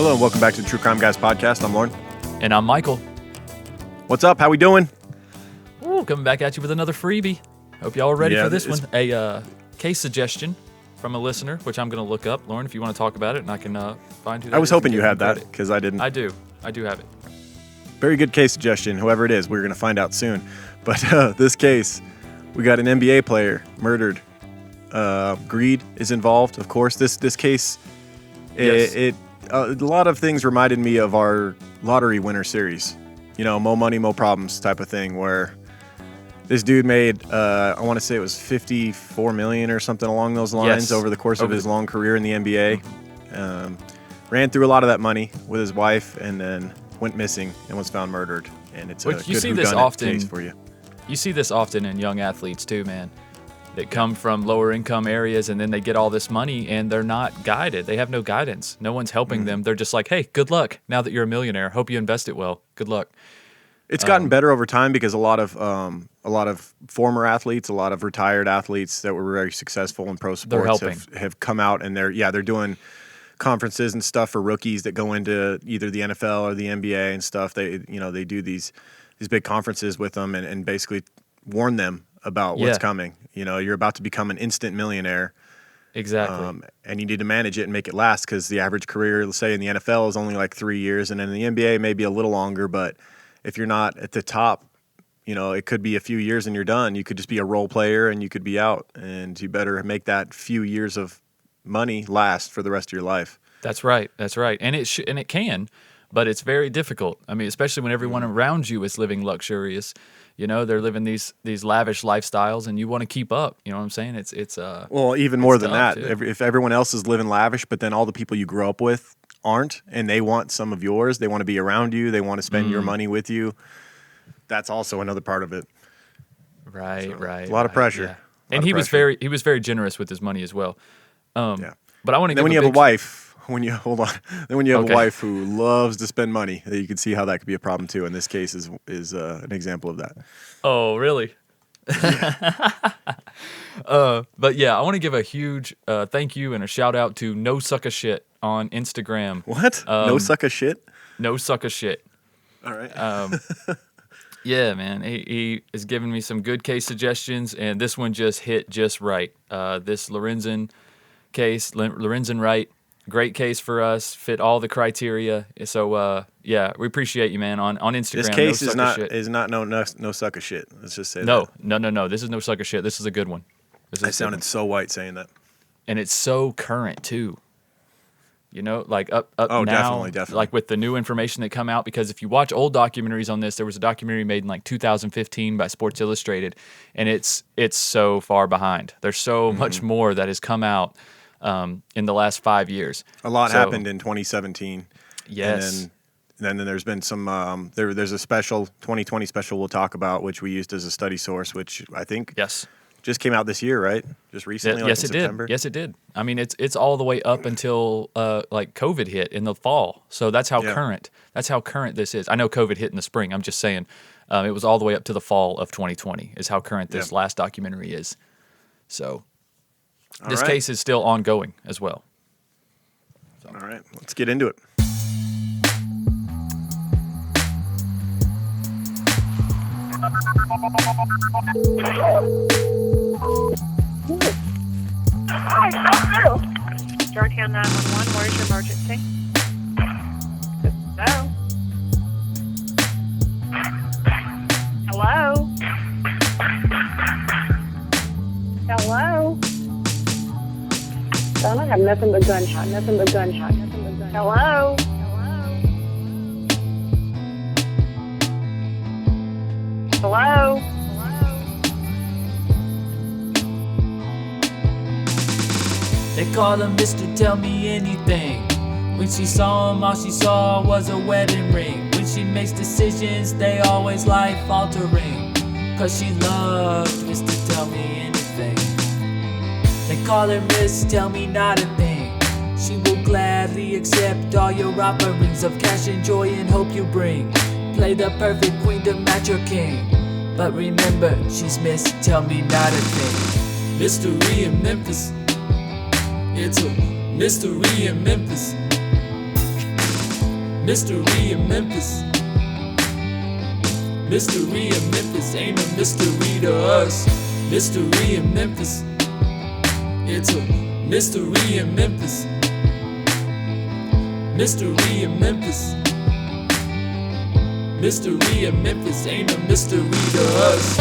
Hello and welcome back to the True Crime Guys podcast. I'm Lauren. And I'm Michael. What's up? How we doing? Ooh, coming back at you with another freebie. Hope y'all are ready for this one. A case suggestion from a listener, which I'm going to look up. Lauren, if you want to talk about it, and I can find who that is. I was hoping you had that because I didn't. I do have it. Very good case suggestion. Whoever it is, we're going to find out soon. But this case, we got an NBA player murdered. Greed is involved, of course. This case, Yes. A lot of things reminded me of our lottery winner series. You know, mo money, mo problems type of thing, where this dude made, I want to say it was $54 million or something along those lines over the course of his long career in the NBA. Ran through a lot of that money with his wife and then went missing and was found murdered. And it's a good whodunit case for you. You see this often in young athletes too, man. That come from lower income areas and then they get all this money and they're not guided. They have no guidance. No one's helping them. They're just like, hey, good luck. Now that you're a millionaire, hope you invest it well. Good luck. It's gotten better over time because a lot of former athletes, a lot of retired athletes that were very successful in pro sports have come out and they're doing conferences and stuff for rookies that go into either the NFL or the NBA and stuff. They do these big conferences with them and basically warn them about what's coming. You know, you're about to become an instant millionaire. Exactly. And you need to manage it and make it last because the average career, let's say in the NFL, is only like 3 years, and in the NBA maybe a little longer. But if you're not at the top, you know, it could be a few years and you're done. You could just be a role player and you could be out. And you better make that few years of money last for the rest of your life. That's right. And it can, but it's very difficult. I mean, especially when everyone around you is living luxurious. You know, they're living these lavish lifestyles, and you want to keep up. You know what I'm saying? It's well, even more than that. Too. If everyone else is living lavish, but then all the people you grew up with aren't, and they want some of yours, they want to be around you, they want to spend your money with you. That's also another part of it. Right. A lot of pressure. Yeah. And he was very generous with his money as well. But I want to. Then when you have a wife. Then when you have a wife who loves to spend money, you can see how that could be a problem too. And this case is an example of that. Oh, really? Yeah. But yeah, I want to give a huge thank you and a shout out to No Sucka Shit on Instagram. What? No Sucka Shit? No Sucka Shit. All right. Yeah, man. He is giving me some good case suggestions, and this one just hit just right. This Lorenzen case, Lorenzen Wright. Great case for us, fit all the criteria. So, yeah, we appreciate you, man, on Instagram. This case is not no sucka shit. Let's just say that. No. This is no sucker shit. This is a good one. I sounded so white saying that. And it's so current, too. You know, like up now. Definitely. Like with the new information that come out, because if you watch old documentaries on this, there was a documentary made in like 2015 by Sports Illustrated, and it's so far behind. There's so much more that has come out in the last 5 years. A lot happened in 2017. Yes. And then there's been some, there's a special, 2020 special we'll talk about, which we used as a study source, which I think just came out this year, right? Just recently, yes, in it September? did. Yes, it did. I mean, it's all the way up until like COVID hit in the fall. So that's how current this is. I know COVID hit in the spring. I'm just saying it was all the way up to the fall of 2020 is how current this last documentary is. So this case is still ongoing as well. So. All right, let's get into it. Hi, Georgetown 911, where's your emergency? Hello? Hello? I have nothing but gunshot. Hello? Hello? They call him Mr. Tell Me Anything. When she saw him, all she saw was a wedding ring. When she makes decisions, they always life altering. Cause she loves Mr. Tell Me Anything. They call her Miss Tell Me Not a Thing. She will gladly accept all your offerings of cash and joy and hope you bring. Play the perfect queen to match your king. But remember, she's Miss Tell Me Not a Thing. Mystery in Memphis. It's a mystery in Memphis. Mystery in Memphis. Mystery in Memphis ain't a mystery to us. Mystery in Memphis. It's a mystery in Memphis. Mystery in Memphis. Mystery in Memphis ain't a mystery to us.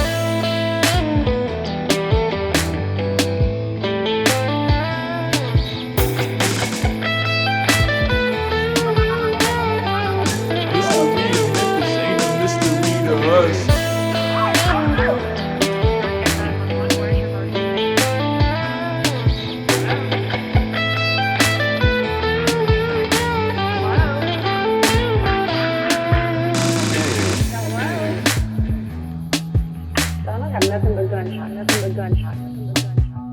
Nothing but gunshot, nothing but gunshot, nothing but gunshot.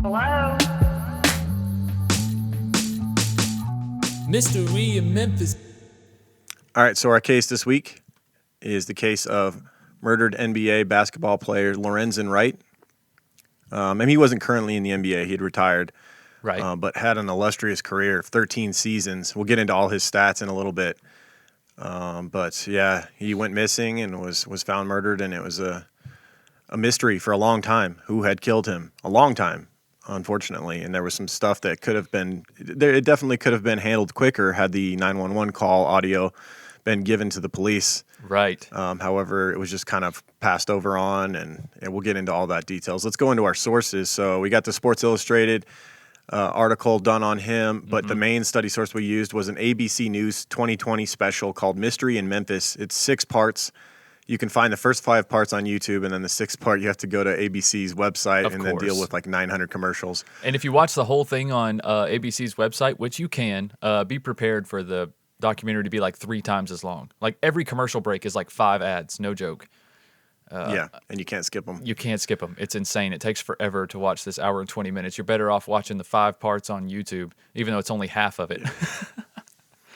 Hello? Mystery in Memphis. All right, so our case this week is the case of murdered NBA basketball player Lorenzen Wright. And he wasn't currently in the NBA. He had retired, Right. but had an illustrious career of 13 seasons. We'll get into all his stats in a little bit. But, yeah, he went missing and was found murdered, and it was a mystery for a long time who had killed him. A long time, unfortunately. And there was some stuff that could have been – it definitely could have been handled quicker had the 911 call audio been given to the police. Right. However, it was just kind of passed over on, and we'll get into all that details. Let's go into our sources. So we got the Sports Illustrated article done on him, but the main study source we used was an ABC News 2020 special called Mystery in Memphis. It's 6 parts. You can find the first 5 parts on YouTube, and then the 6th part you have to go to ABC's website then deal with like 900 commercials. And if you watch the whole thing on ABC's website, which you can, be prepared for the documentary to be like 3 times as long. Like every commercial break is like 5 ads, no joke. Yeah, and you can't skip them. You can't skip them. It's insane. It takes forever to watch this hour and 20 minutes. You're better off watching the 5 parts on YouTube, even though it's only half of it.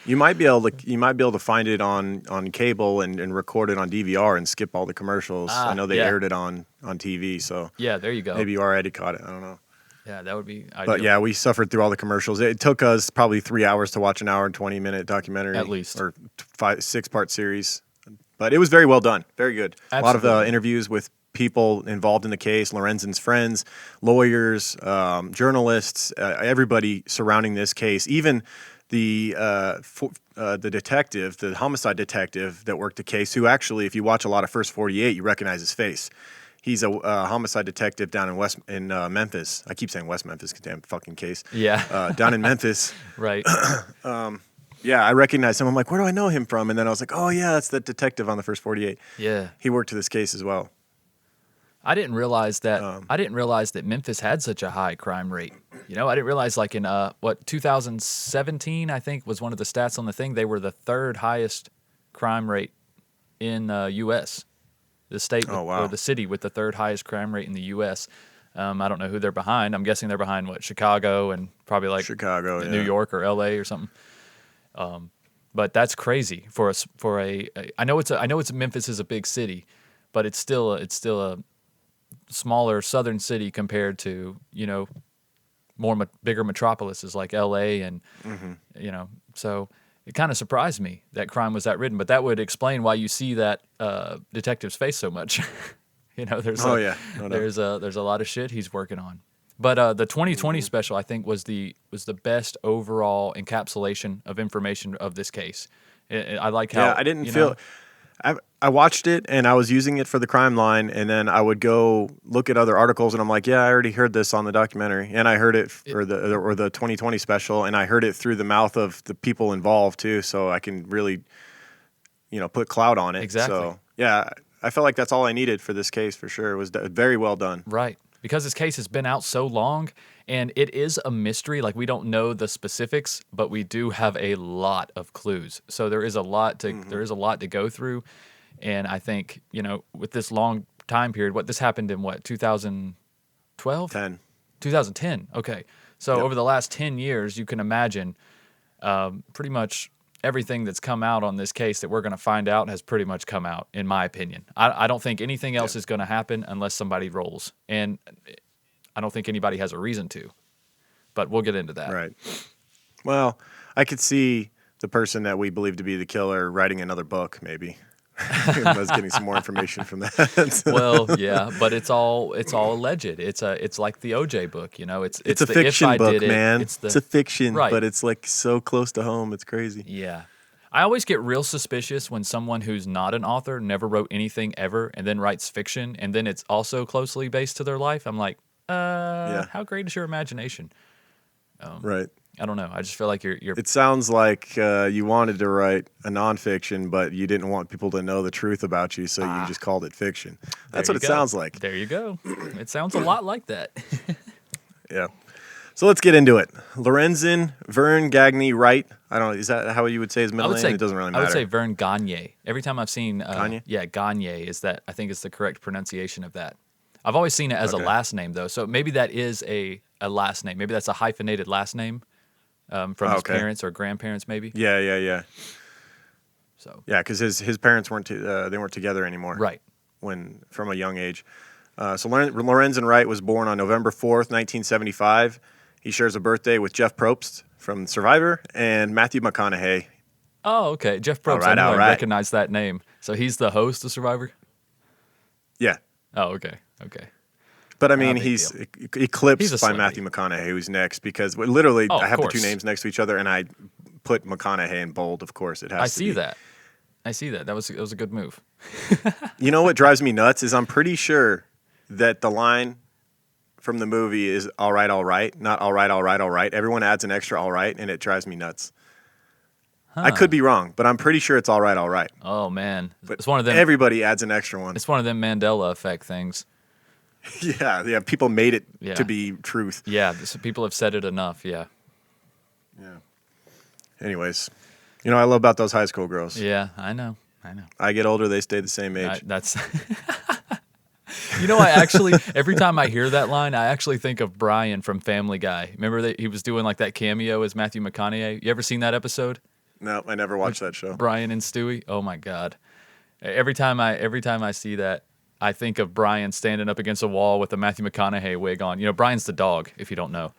You might be able to find it on cable and record it on DVR and skip all the commercials. I know they aired it on TV, so yeah, there you go. maybe you already caught it. I don't know. Yeah, that would be ideal. But yeah, we suffered through all the commercials. It took us probably 3 hours to watch an hour and 20-minute documentary, At least. or 6-part series. But it was very well done, very good. Absolutely. A lot of interviews with people involved in the case, Lorenzen's friends, lawyers, journalists, everybody surrounding this case. Even the detective, the homicide detective that worked the case, who actually, if you watch a lot of First 48, you recognize his face. He's a homicide detective down in Memphis. I keep saying West Memphis, damn fucking case. Yeah. Down in Memphis. Right. Yeah, I recognized him. I'm like, where do I know him from? And then I was like, oh, yeah, that's the detective on the First 48. Yeah. He worked to this case as well. I didn't realize that Memphis had such a high crime rate. You know, I didn't realize like in 2017, I think was one of the stats on the thing. They were the 3rd highest crime rate in U.S. The state or the city with the 3rd highest crime rate in the U.S. I don't know who they're behind. I'm guessing they're behind Chicago and probably like New York or L.A. or something. But that's crazy for us. I know Memphis is a big city, but it's still a smaller southern city compared to, you know, bigger metropolises like L.A. and you know, so it kind of surprised me that crime was that ridden. But that would explain why you see that detective's face so much. You know, there's a lot of shit he's working on. But the 2020 special, I think, was the best overall encapsulation of information of this case. I like how I didn't feel. I watched it and I was using it for the crime line, and then I would go look at other articles, and I'm like, yeah, I already heard this on the documentary, and I heard it for the 2020 special, and I heard it through the mouth of the people involved too, so I can really, you know, put clout on it. Exactly. So yeah, I felt like that's all I needed for this case for sure. It was very well done. Right. Because this case has been out so long, and it is a mystery. Like, we don't know the specifics, but we do have a lot of clues. So there is a lot to go through. And I think, you know, with this long time period, this happened in 2012? 2010. Okay. So over the last 10 years, you can imagine pretty much everything that's come out on this case that we're going to find out has pretty much come out, in my opinion. I don't think anything else is going to happen unless somebody rolls. And I don't think anybody has a reason to. But we'll get into that. Right. Well, I could see the person that we believe to be the killer writing another book, maybe. I was getting some more information from that. Well, yeah, but it's all alleged. It's like the OJ book, It's a the fiction if I book, did it, man. It's a fiction, right. but it's like so close to home. It's crazy. Yeah. I always get real suspicious when someone who's not an author, never wrote anything ever, and then writes fiction, and then it's also closely based to their life. I'm like, how great is your imagination? Right. I don't know. I just feel like you're It sounds like you wanted to write a nonfiction, but you didn't want people to know the truth about you, so you just called it fiction. That's what it sounds like. There you go. It sounds a lot like that. Yeah. So let's get into it. Lorenzen Vern-Gagne Wright. I don't know. Is that how you would say his middle name? It doesn't really matter. I would say Vern-Gagne. Every time I've seen Gagne? Yeah, Gagne is that. I think it's the correct pronunciation of that. I've always seen it as a last name though. So maybe that is a last name. Maybe that's a hyphenated last name from his parents or grandparents maybe. Yeah. So yeah, because his parents weren't they weren't together anymore. Right. When from a young age. So Lorenzen Wright was born on November 4th, 1975. He shares a birthday with Jeff Probst from Survivor and Matthew McConaughey. Oh, okay. Jeff Probst. All right. I recognize that name. So he's the host of Survivor? Yeah. Oh, okay. But I mean, he's eclipsed by Matthew McConaughey, who's next, because literally I have the two names next to each other, and I put McConaughey in bold, of course. It has I to see be. that. I see that. That was a good move. You know what drives me nuts is I'm pretty sure that the line from the movie is all right, not all right, all right. Everyone adds an extra all right, and it drives me nuts. Huh. I could be wrong, but I'm pretty sure it's all right. Oh, man. But it's one of them. Everybody adds an extra one. It's one of them Mandela effect things. Yeah. People made it to be truth. Yeah, so people have said it enough, yeah. Anyways, I love about those high school girls. Yeah, I know. I get older, they stay the same age. That's... I actually, every time I hear that line, I actually think of Brian from Family Guy. Remember that he was doing like that cameo as Matthew McConaughey? You ever seen that episode? No, I never watched that show. Brian and Stewie? Oh my God. Every time I see that, I think of Brian standing up against a wall with a Matthew McConaughey wig on. Brian's the dog, if you don't know.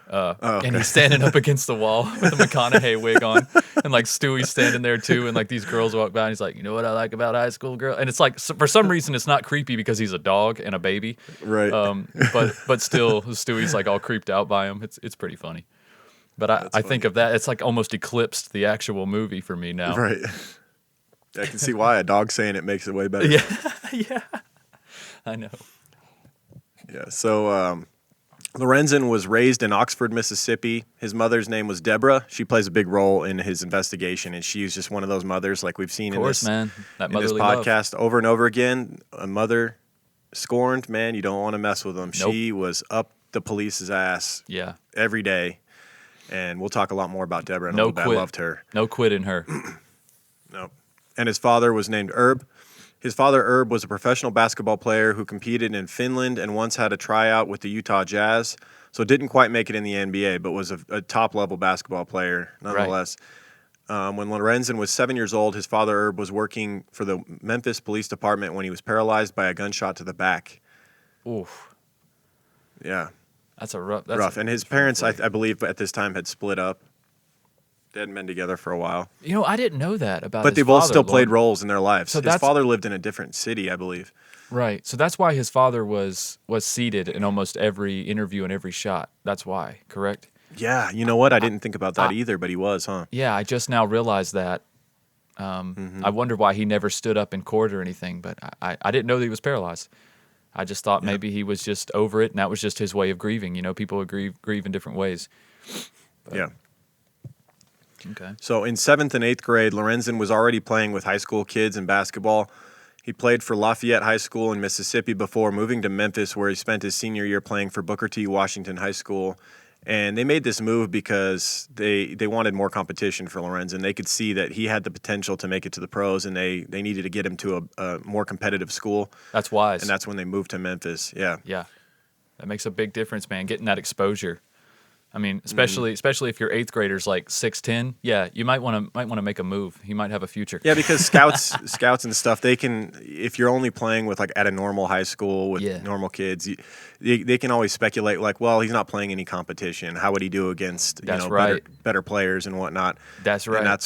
And he's standing up against the wall with a McConaughey wig on, and like Stewie's standing there too, and like these girls walk by, and he's like, "You know what I like about high school girl?" And it's like, for some reason, it's not creepy because he's a dog and a baby, right? But still, Stewie's like all creeped out by him. It's pretty funny. But I think of that, it's like almost eclipsed the actual movie for me now. Right. I can see why a dog saying it makes it way better. Yeah, I know. Yeah. So. Lorenzen was raised in Oxford, Mississippi. His mother's name was Deborah. She plays a big role in his investigation, and she's just one of those mothers like we've seen in this podcast over and over again. A mother scorned, man, you don't want to mess with them. Nope. She was up the police's ass every day, and we'll talk a lot more about Deborah in a little bit. I loved her. No quit in her. No. And his father was named Herb. His father, Herb, was a professional basketball player who competed in Finland and once had a tryout with the Utah Jazz. So didn't quite make it in the NBA, but was a top-level basketball player nonetheless. Right. When Lorenzen was 7 years old, his father, Herb, was working for the Memphis Police Department when he was paralyzed by a gunshot to the back. Oof. Yeah. That's rough. And his parents, I believe, at this time had split up. They hadn't been together for a while. I didn't know that about his father. But they both still played roles in their lives. So his father lived in a different city, I believe. Right. So that's why his father was seated in almost every interview and every shot. That's why, correct? Yeah. You know what? I didn't think about that either, but he was, huh? Yeah, I just now realized that. I wonder why he never stood up in court or anything, but I didn't know that he was paralyzed. I just thought maybe he was just over it, and that was just his way of grieving. People would grieve in different ways. But, yeah. Okay. So in 7th and 8th grade, Lorenzen was already playing with high school kids in basketball. He played for Lafayette High School in Mississippi before moving to Memphis, where he spent his senior year playing for Booker T. Washington High School. And they made this move because they wanted more competition for Lorenzen. They could see that he had the potential to make it to the pros, and they needed to get him to a more competitive school. That's wise. And that's when they moved to Memphis. Yeah. Yeah. That makes a big difference, man, getting that exposure. I mean, especially if your 8th grader's like 6'10", yeah, you might want to make a move. He might have a future. Yeah, because scouts and stuff, they can, if you're only playing with like at a normal high school with normal kids, they can always speculate like, well, he's not playing any competition. How would he do against better players and whatnot? That's right. And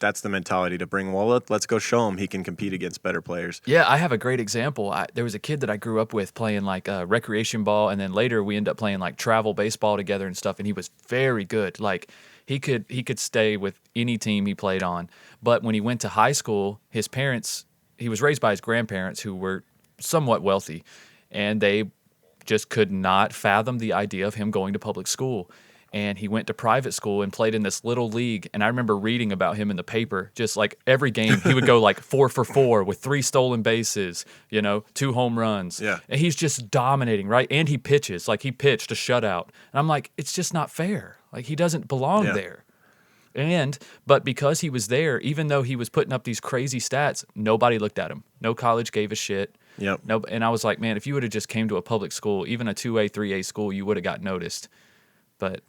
that's the mentality to bring. Well, let's go show him he can compete against better players. Yeah, I have a great example. There was a kid that I grew up with playing like recreation ball, and then later we ended up playing like travel baseball together and stuff. And he was very good. Like he could stay with any team he played on. But when he went to high school, his parents, he was raised by his grandparents who were somewhat wealthy, and they just could not fathom the idea of him going to public school. And he went to private school and played in this little league. And I remember reading about him in the paper, just like every game, he would go like 4 for 4 with 3 stolen bases, 2 home runs. Yeah. And he's just dominating, right? And he pitches, like he pitched a shutout. And I'm like, it's just not fair. Like he doesn't belong there. But because he was there, even though he was putting up these crazy stats, nobody looked at him. No college gave a shit. Yep. No, and I was like, man, if you would have just came to a public school, even a 2A, 3A school, you would have got noticed. But,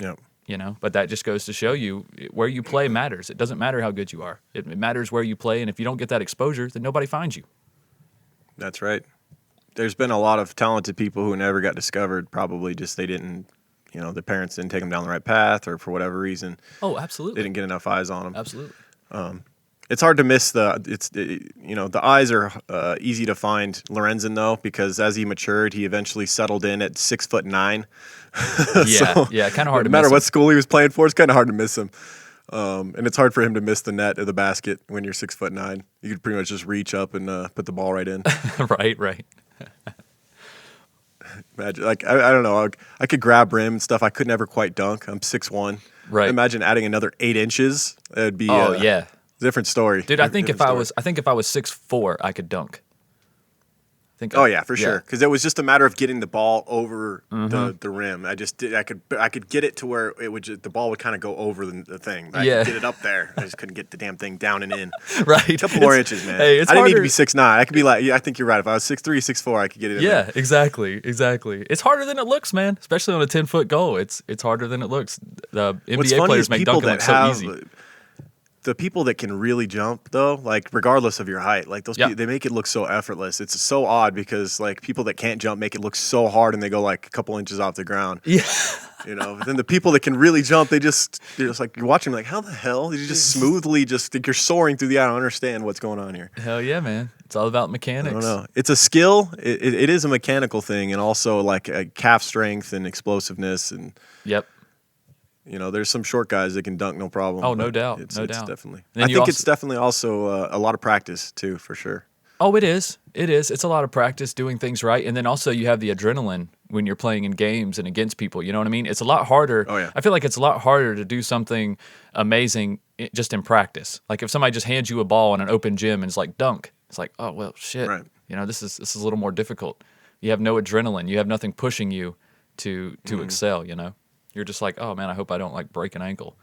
but that just goes to show you where you play matters. It doesn't matter how good you are. It matters where you play, and if you don't get that exposure, then nobody finds you. That's right. There's been a lot of talented people who never got discovered, probably just they didn't, their parents didn't take them down the right path or for whatever reason. Oh, absolutely. They didn't get enough eyes on them. Absolutely. It's hard to miss the eyes are easy to find Lorenzen though, because as he matured, he eventually settled in at 6'9". Yeah, kind of hard to miss. No matter what school he was playing for, it's kind of hard to miss him. And it's hard for him to miss the net or the basket when you're 6'9". You could pretty much just reach up and put the ball right in. Right. Imagine, like I don't know, I could grab rim and stuff. I could never quite dunk. I'm 6'1". Right. Imagine adding another 8 inches. It'd be different story. Dude, I think if I was 6'4", I could dunk. For sure. Because it was just a matter of getting the ball over the rim. I could get it to where it would the ball would kind of go over the thing. I could get it up there. I just couldn't get the damn thing down and in. Right. A couple more inches, man. Hey, I didn't need to be 6'9". I could be like, I think you're right. If I was 6'3", 6'4", I could get it in there. Exactly. It's harder than it looks, man. Especially on a 10-foot goal. It's harder than it looks. The NBA players make dunking look so easy. The people that can really jump, though, like regardless of your height, like those people, they make it look so effortless. It's so odd because like people that can't jump make it look so hard and they go like a couple inches off the ground. Yeah. But then the people that can really jump, they're just like you're watching like, how the hell? You just smoothly like you're soaring through the air. I don't understand what's going on here. Hell yeah, man. It's all about mechanics. I don't know. It's a skill. It is a mechanical thing, and also like a calf strength and explosiveness and. Yep. There's some short guys that can dunk no problem. Oh, no doubt. It's doubt. Definitely. I think it's definitely also a lot of practice too, for sure. Oh, it is. It's a lot of practice doing things right, and then also you have the adrenaline when you're playing in games and against people. You know what I mean? It's a lot harder. Oh yeah. I feel like it's a lot harder to do something amazing just in practice. Like if somebody just hands you a ball in an open gym and it's like dunk, it's like, oh well, shit. Right. This is a little more difficult. You have no adrenaline. You have nothing pushing you to excel. You're just like, oh man, I hope I don't like break an ankle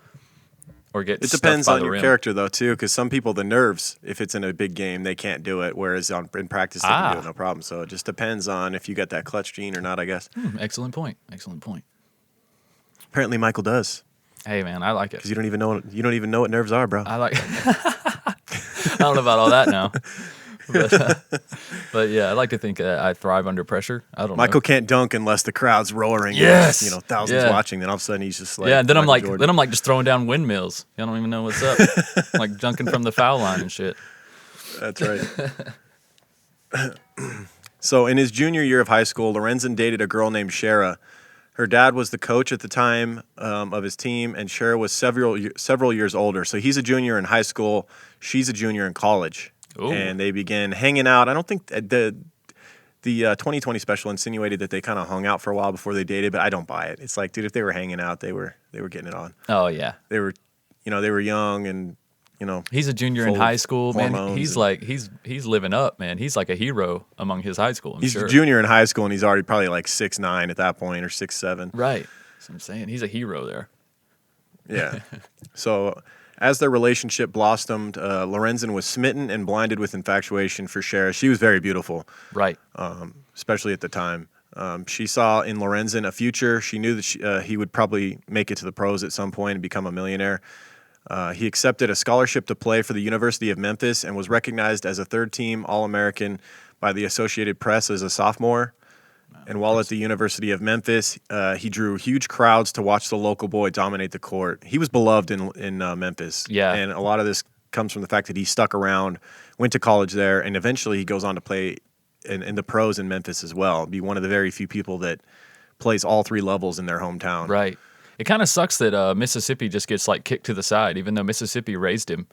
or get. It depends on your character though too, because some people the nerves, if it's in a big game, they can't do it, whereas in practice they can do it no problem. So it just depends on if you got that clutch gene or not, I guess. Excellent point. Apparently Michael does. Hey man, I like it because you don't even know what nerves are, bro. I like. I don't know about all that now. But yeah, I like to think I thrive under pressure. I don't know. Michael can't dunk unless the crowd's roaring. Yes, and, thousands watching. Then all of a sudden he's just like, and then Michael I'm like just throwing down windmills. I don't even know what's up. Like dunking from the foul line and shit. That's right. So in his junior year of high school, Lorenzen dated a girl named Shara. Her dad was the coach at the time of his team, and Shara was several years older. So he's a junior in high school. She's a junior in college. Ooh. And they began hanging out. I don't think the 2020 special insinuated that they kind of hung out for a while before they dated, but I don't buy it. It's like, dude, if they were hanging out, they were getting it on. Oh yeah, they were young and he's a junior in high school, man. He's living up, man. He's like a hero among his high school. He's a junior in high school, and he's already probably like 6'9" at that point or 6'7". Right. That's what I'm saying. He's a hero there. Yeah. So. As their relationship blossomed, Lorenzen was smitten and blinded with infatuation for Shara. She was very beautiful. Right. Especially at the time. She saw in Lorenzen a future. She knew that he would probably make it to the pros at some point and become a millionaire. He accepted a scholarship to play for the University of Memphis and was recognized as a third-team All-American by the Associated Press as a sophomore. And while at the University of Memphis, he drew huge crowds to watch the local boy dominate the court. He was beloved in Memphis. Yeah. And a lot of this comes from the fact that he stuck around, went to college there, and eventually he goes on to play in the pros in Memphis as well. Be one of the very few people that plays all three levels in their hometown. Right. It kind of sucks that Mississippi just gets like kicked to the side, even though Mississippi raised him.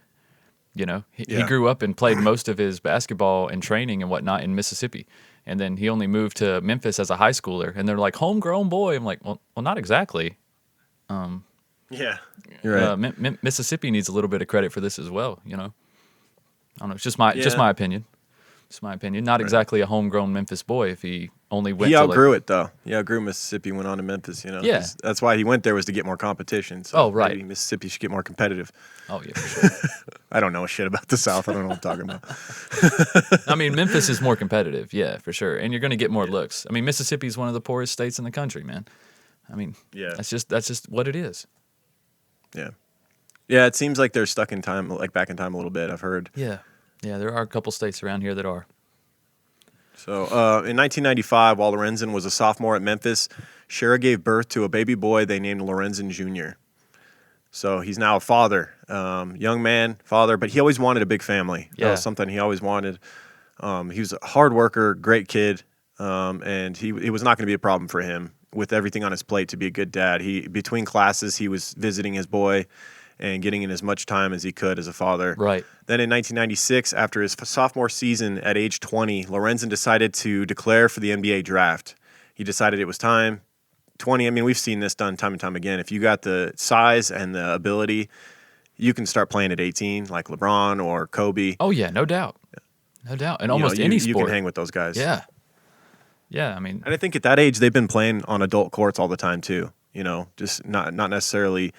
You know, he grew up and played most of his basketball and training and whatnot in Mississippi. And then he only moved to Memphis as a high schooler. And they're like, homegrown boy. I'm like, well, not exactly. Yeah, you're right. Mississippi needs a little bit of credit for this as well, you know. I don't know. It's just my opinion. It's my opinion. Not exactly a homegrown Memphis boy if he only went He to outgrew it, though. He outgrew Mississippi, went on to Memphis, you know. Yeah. That's why he went there, was to get more competition. So Oh, right. maybe Mississippi should get more competitive. Oh, yeah, for sure. I don't know shit about the South. I don't know what I'm talking about. I mean, Memphis is more competitive, yeah, for sure. And you're going to get more looks. I mean, Mississippi is one of the poorest states in the country, man. I mean, that's just what it is. Yeah. Yeah, it seems like they're stuck in time, like back in time a little bit, I've heard. Yeah. Yeah, there are a couple states around here that are. So in 1995, while Lorenzen was a sophomore at Memphis, Shara gave birth to a baby boy they named Lorenzen Jr. So he's now a father, young man, father, but he always wanted a big family. Yeah. That was something he always wanted. He was a hard worker, great kid, and it was not going to be a problem for him with everything on his plate to be a good dad. Between classes, he was visiting his boy and getting in as much time as he could as a father. Right. Then in 1996, after his sophomore season at age 20, Lorenzen decided to declare for the NBA draft. He decided it was time. 20, I mean, we've seen this done time and time again. If you got the size and the ability, you can start playing at 18, like LeBron or Kobe. Oh, yeah, no doubt. No doubt. And almost any sport. You can hang with those guys. Yeah. Yeah, I mean. And I think at that age, they've been playing on adult courts all the time, too. You know, just not necessarily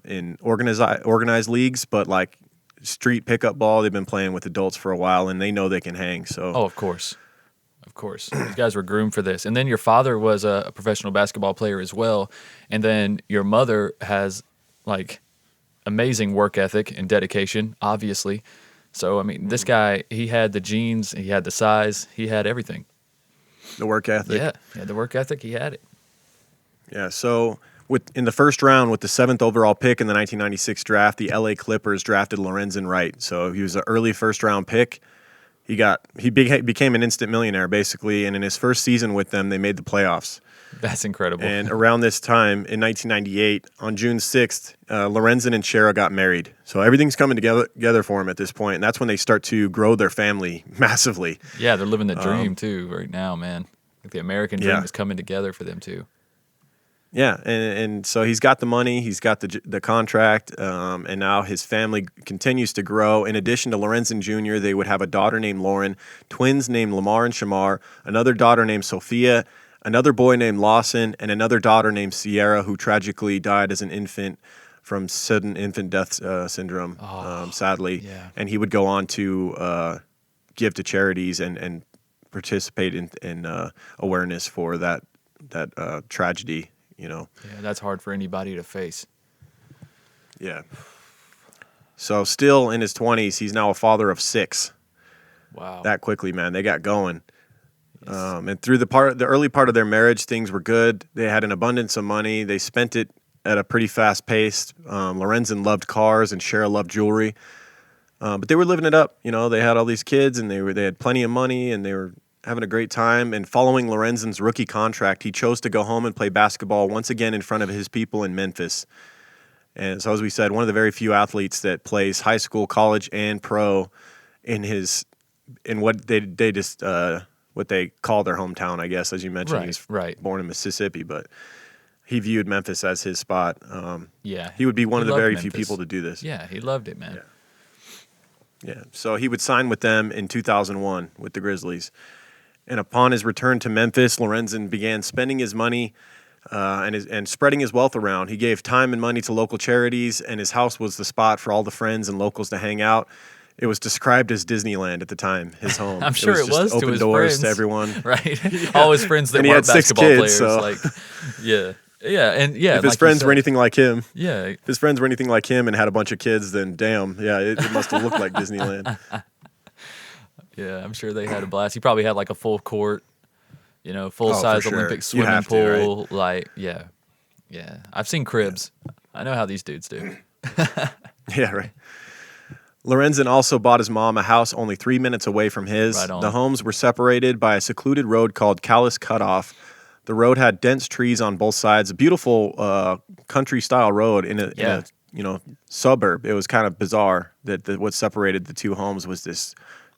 in organized leagues, but like street pickup ball. They've been playing with adults for a while, and they know they can hang. So, of course, these guys were groomed for this. And then your father was a professional basketball player as well, and then your mother has like amazing work ethic and dedication, obviously. So I mean, this guy, he had the genes, he had the size, he had everything. The work ethic. Yeah, he had the work ethic. He had it. Yeah. So. In the first round, with the 7th overall pick in the 1996 draft, the LA Clippers drafted Lorenzen Wright. So he was an early first-round pick. He became an instant millionaire, basically, and in his first season with them, they made the playoffs. That's incredible. And around this time, in 1998, on June 6th, Lorenzen and Shara got married. So everything's coming together for him at this point, and that's when they start to grow their family massively. Yeah, they're living the dream, too, right now, man. Like the American dream is coming together for them, too. Yeah, and so he's got the money, he's got the contract, and now his family continues to grow. In addition to Lorenzen Jr., they would have a daughter named Lauren, twins named Lamar and Shamar, another daughter named Sophia, another boy named Lawson, and another daughter named Sierra, who tragically died as an infant from sudden infant death syndrome, sadly. Yeah. And he would go on to give to charities and participate in awareness for that tragedy. You know. Yeah, that's hard for anybody to face. Yeah. So still in his 20s, he's now a father of 6. Wow. That quickly, man. They got going. Yes. And through the early part of their marriage, things were good. They had an abundance of money. They spent it at a pretty fast pace. Lorenzen loved cars and Shara loved jewelry. But they were living it up. You know, they had all these kids and they had plenty of money and they were having a great time. And following Lorenzen's rookie contract, he chose to go home and play basketball once again in front of his people in Memphis. And so, as we said, one of the very few athletes that plays high school, college, and pro in what they call their hometown, I guess. As you mentioned, he was born in Mississippi, but he viewed Memphis as his spot. He would be one of the very few people to do this. Yeah, he loved it, man. Yeah. So he would sign with them in 2001 with the Grizzlies. And upon his return to Memphis, Lorenzen began spending his money and spreading his wealth around. He gave time and money to local charities, and his house was the spot for all the friends and locals to hang out. It was described as Disneyland at the time, his home. I'm sure it was just to open his doors friends. to everyone. Right? All his friends that And he weren't had 6 basketball kids, players. so- Like, yeah. Yeah, and yeah. If his friends were anything like him, and had a bunch of kids, then damn, yeah, it must have looked like Disneyland. yeah, I'm sure they had a blast. He probably had like a full court, full size for sure. Olympic You swimming have to, pool. right? Like, yeah. I've seen cribs. I know how these dudes do. Yeah, right. Lorenzen also bought his mom a house only 3 minutes away from his. Right on. The homes were separated by a secluded road called Callis Cutoff. The road had dense trees on both sides, a beautiful country-style road in a suburb. It was kind of bizarre that what separated the two homes was this,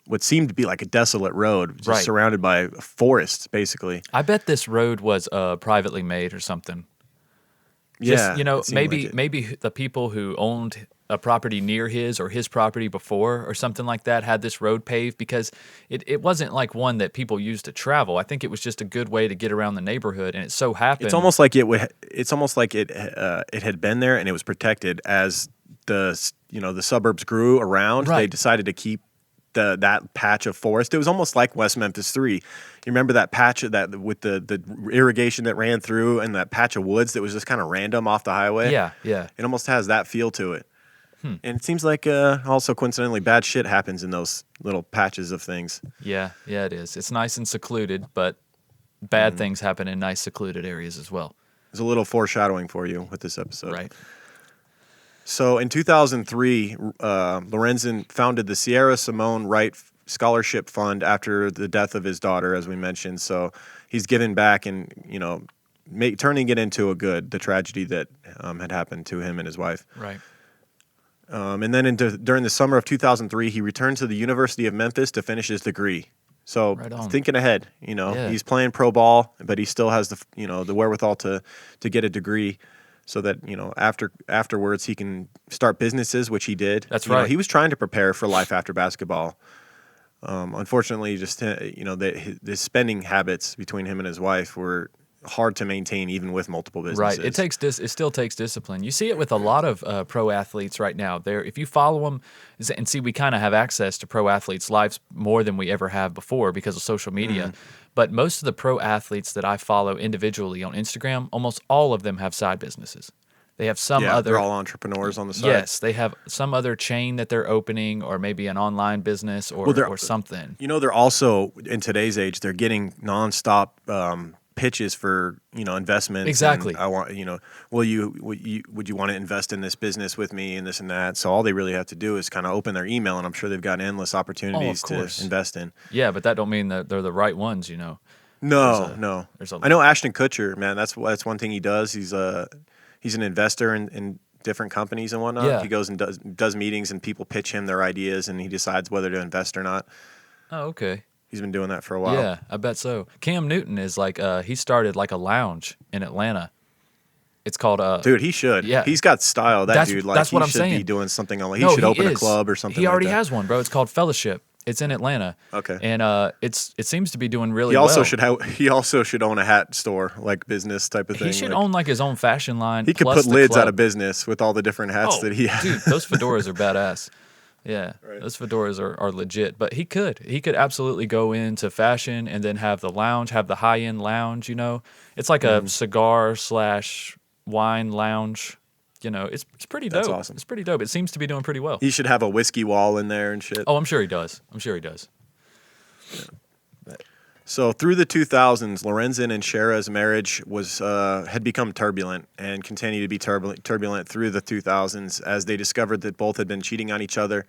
what seemed to be like a desolate road, just surrounded by forests, basically. I bet this road was privately made or something. Yeah, maybe the people who owned a property near his or his property before or something like that had this road paved, because it wasn't like one that people used to travel. I think it was just a good way to get around the neighborhood, and it so happened. It's almost like it had been there and it was protected as the suburbs grew around. Right. They decided to keep that patch of forest. It was almost like West Memphis 3. You remember that patch of that with the irrigation that ran through and that patch of woods that was just kind of random off the highway? Yeah. It almost has that feel to it. And it seems like also coincidentally bad shit happens in those little patches of things. Yeah, it is. It's nice and secluded, but bad things happen in nice secluded areas as well. There's a little foreshadowing for you with this episode. Right. So in 2003, Lorenzen founded the Sierra Simone Wright Scholarship Fund after the death of his daughter, as we mentioned. So he's given back and, turning it into a good, the tragedy that had happened to him and his wife. Right. And then during the summer of 2003, he returned to the University of Memphis to finish his degree. So thinking ahead, he's playing pro ball, but he still has the wherewithal to get a degree, so that afterwards he can start businesses, which he did. That's right. He was trying to prepare for life after basketball. Unfortunately, just the spending habits between him and his wife were hard to maintain even with multiple businesses. Right. It still takes discipline. You see it with a lot of pro athletes right now. If you follow them, and see, we kind of have access to pro athletes' lives more than we ever have before because of social media. But most of the pro athletes that I follow individually on Instagram, almost all of them have side businesses. They have some other. They're all entrepreneurs on the side. Yes, they have some other chain that they're opening, or maybe an online business, or something. They're also, in today's age, they're getting nonstop pitches for investments. Exactly. I want would you want to invest in this business with me and this and that? So all they really have to do is kind of open their email, and I'm sure they've got endless opportunities to invest in. Yeah, but that don't mean that they're the right ones. No. I know Ashton Kutcher, man. That's one thing he does. He's an investor in different companies and whatnot. Yeah. He goes and does meetings, and people pitch him their ideas, and he decides whether to invest or not. Oh, okay. He's been doing that for a while. Yeah, I bet so. Cam Newton is like he started like a lounge in Atlanta. It's called dude, he should. Yeah. He's got style. That's what I'm saying. He should be doing something on. He should open a club or something. He already like that. has one, bro. It's called Fellowship. It's in Atlanta. Okay. And it seems to be doing really well. He also should own a hat store, like business type of thing. He should own like his own fashion line. He could put lids out of business with all the different hats that he has. Dude, those fedoras are badass. Yeah, right. Those fedoras are legit. But he could absolutely go into fashion and then have the lounge, have the high-end lounge, It's like a cigar/wine lounge. It's pretty dope. That's awesome. It's pretty dope. It seems to be doing pretty well. He should have a whiskey wall in there and shit. Oh, I'm sure he does. Yeah. So through the 2000s, Lorenzen and Shara's marriage had become turbulent and continued to be turbulent through the 2000s as they discovered that both had been cheating on each other.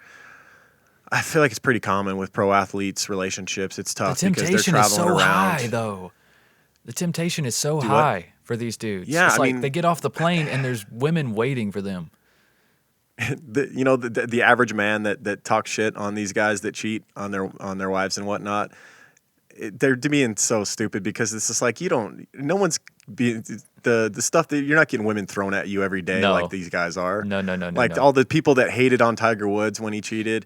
I feel like it's pretty common with pro athletes' relationships. It's tough because they're traveling around. High, though. The temptation is so high for these dudes. Yeah, it's they get off the plane and there's women waiting for them. The average man that talks shit on these guys that cheat on their wives and whatnot. They're being so stupid because it's just like no one's being the stuff that you're not getting women thrown at you every day like these guys are. No. All the people that hated on Tiger Woods when he cheated.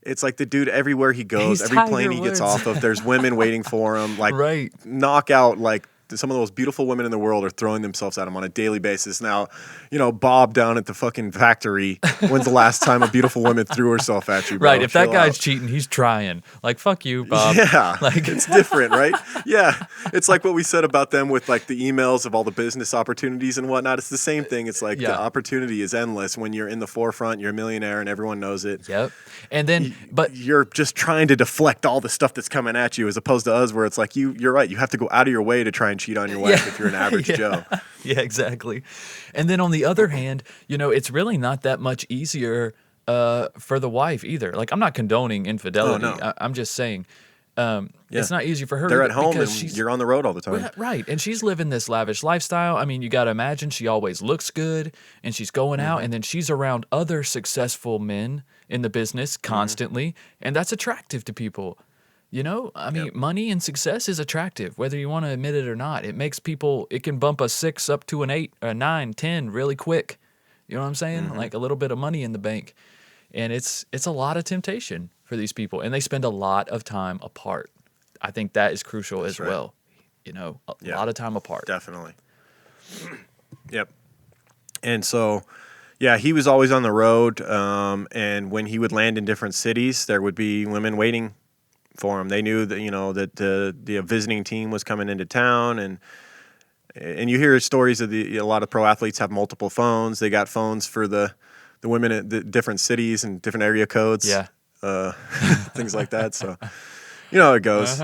It's like the dude everywhere he goes, every plane he gets off of, there's women waiting for him, like knockout, like some of the most beautiful women in the world are throwing themselves at him on a daily basis. Now, Bob down at the fucking factory, when's the last time a beautiful woman threw herself at you, bro? Right. If that guy's out. cheating, he's trying. Like, fuck you, Bob. Yeah. Like, it's different, right? Yeah. It's like what we said about them with like the emails of all the business opportunities and whatnot. It's the same thing. It's like the opportunity is endless when you're in the forefront, you're a millionaire and everyone knows it. Yep. And then, but you're just trying to deflect all the stuff that's coming at you, as opposed to us where it's like you're right. You have to go out of your way to try and cheat on your wife if you're an average Joe. Yeah, exactly. And then on the other hand, it's really not that much easier for the wife either. Like, I'm not condoning infidelity. Oh, no. I'm just saying it's not easy for her. They're at home and she's, you're on the road all the time. Right. And she's living this lavish lifestyle. I mean, you got to imagine she always looks good and she's going out and then she's around other successful men in the business constantly. And that's attractive to people. I mean, money and success is attractive, whether you want to admit it or not. It makes people, it can bump a 6 up to an 8, a 9, 10 really quick. You know what I'm saying? Like a little bit of money in the bank. And it's a lot of temptation for these people. And they spend a lot of time apart. I think that is crucial as well. A lot of time apart. Definitely. Yep. And so, he was always on the road. And when he would land in different cities, there would be women waiting for him. They knew that that the visiting team was coming into town, and you hear stories of a lot of pro athletes have multiple phones. They got phones for the women at the different cities and different area codes. Yeah. Things like that. So how it goes.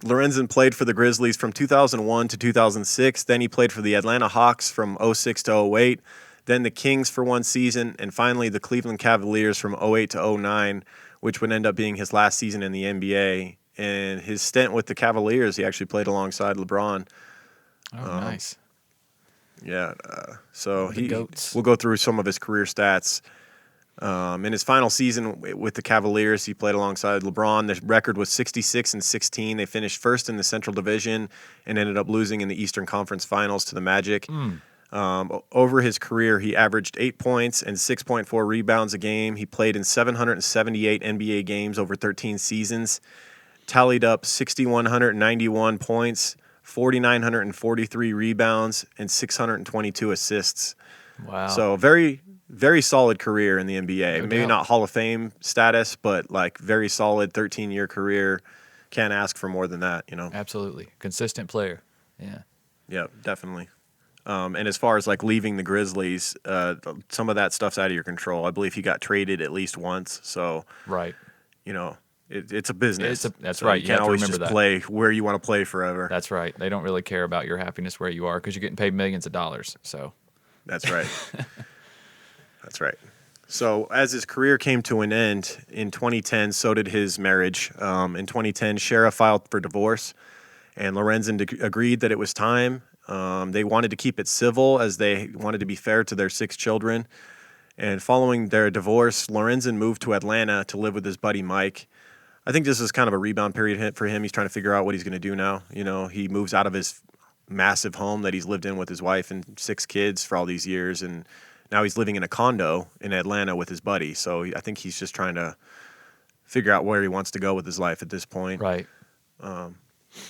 Lorenzen played for the Grizzlies from 2001 to 2006. Then he played for the Atlanta Hawks from 06 to 08. Then the Kings for one season, and finally the Cleveland Cavaliers from 08 to 09, which would end up being his last season in the NBA. And his stint with the Cavaliers, he actually played alongside LeBron. Oh, nice. Yeah. So goats. We'll go through some of his career stats. In his final season with the Cavaliers, he played alongside LeBron. The record was 66-16. They finished first in the Central Division and ended up losing in the Eastern Conference Finals to the Magic. Over his career, he averaged 8 points and 6.4 rebounds a game. He played in 778 NBA games over 13 seasons, tallied up 6,191 points, 4,943 rebounds, and 622 assists. Wow. So very, very solid career in the NBA. No Maybe doubt. not Hall of Fame status, but like very solid 13-year career. Can't ask for more than that, Absolutely. Consistent player. Yeah. Yeah, definitely. And as far as like leaving the Grizzlies, some of that stuff's out of your control. I believe he got traded at least once. So, Right. It's a business. That's so right. You can't have to always remember just that. play where you want to play forever. That's right. They don't really care about your happiness where you are because you're getting paid millions of dollars. So That's right. That's right. So as his career came to an end in 2010, so did his marriage. In 2010, Shara filed for divorce, and Lorenzen agreed that it was time. They wanted to keep it civil as they wanted to be fair to their 6 children. And following their divorce, Lorenzen moved to Atlanta to live with his buddy Mike. I think this is kind of a rebound period for him. He's trying to figure out what he's going to do now. He moves out of his massive home that he's lived in with his wife and 6 kids for all these years, and now he's living in a condo in Atlanta with his buddy. So I think he's just trying to figure out where he wants to go with his life at this point. right.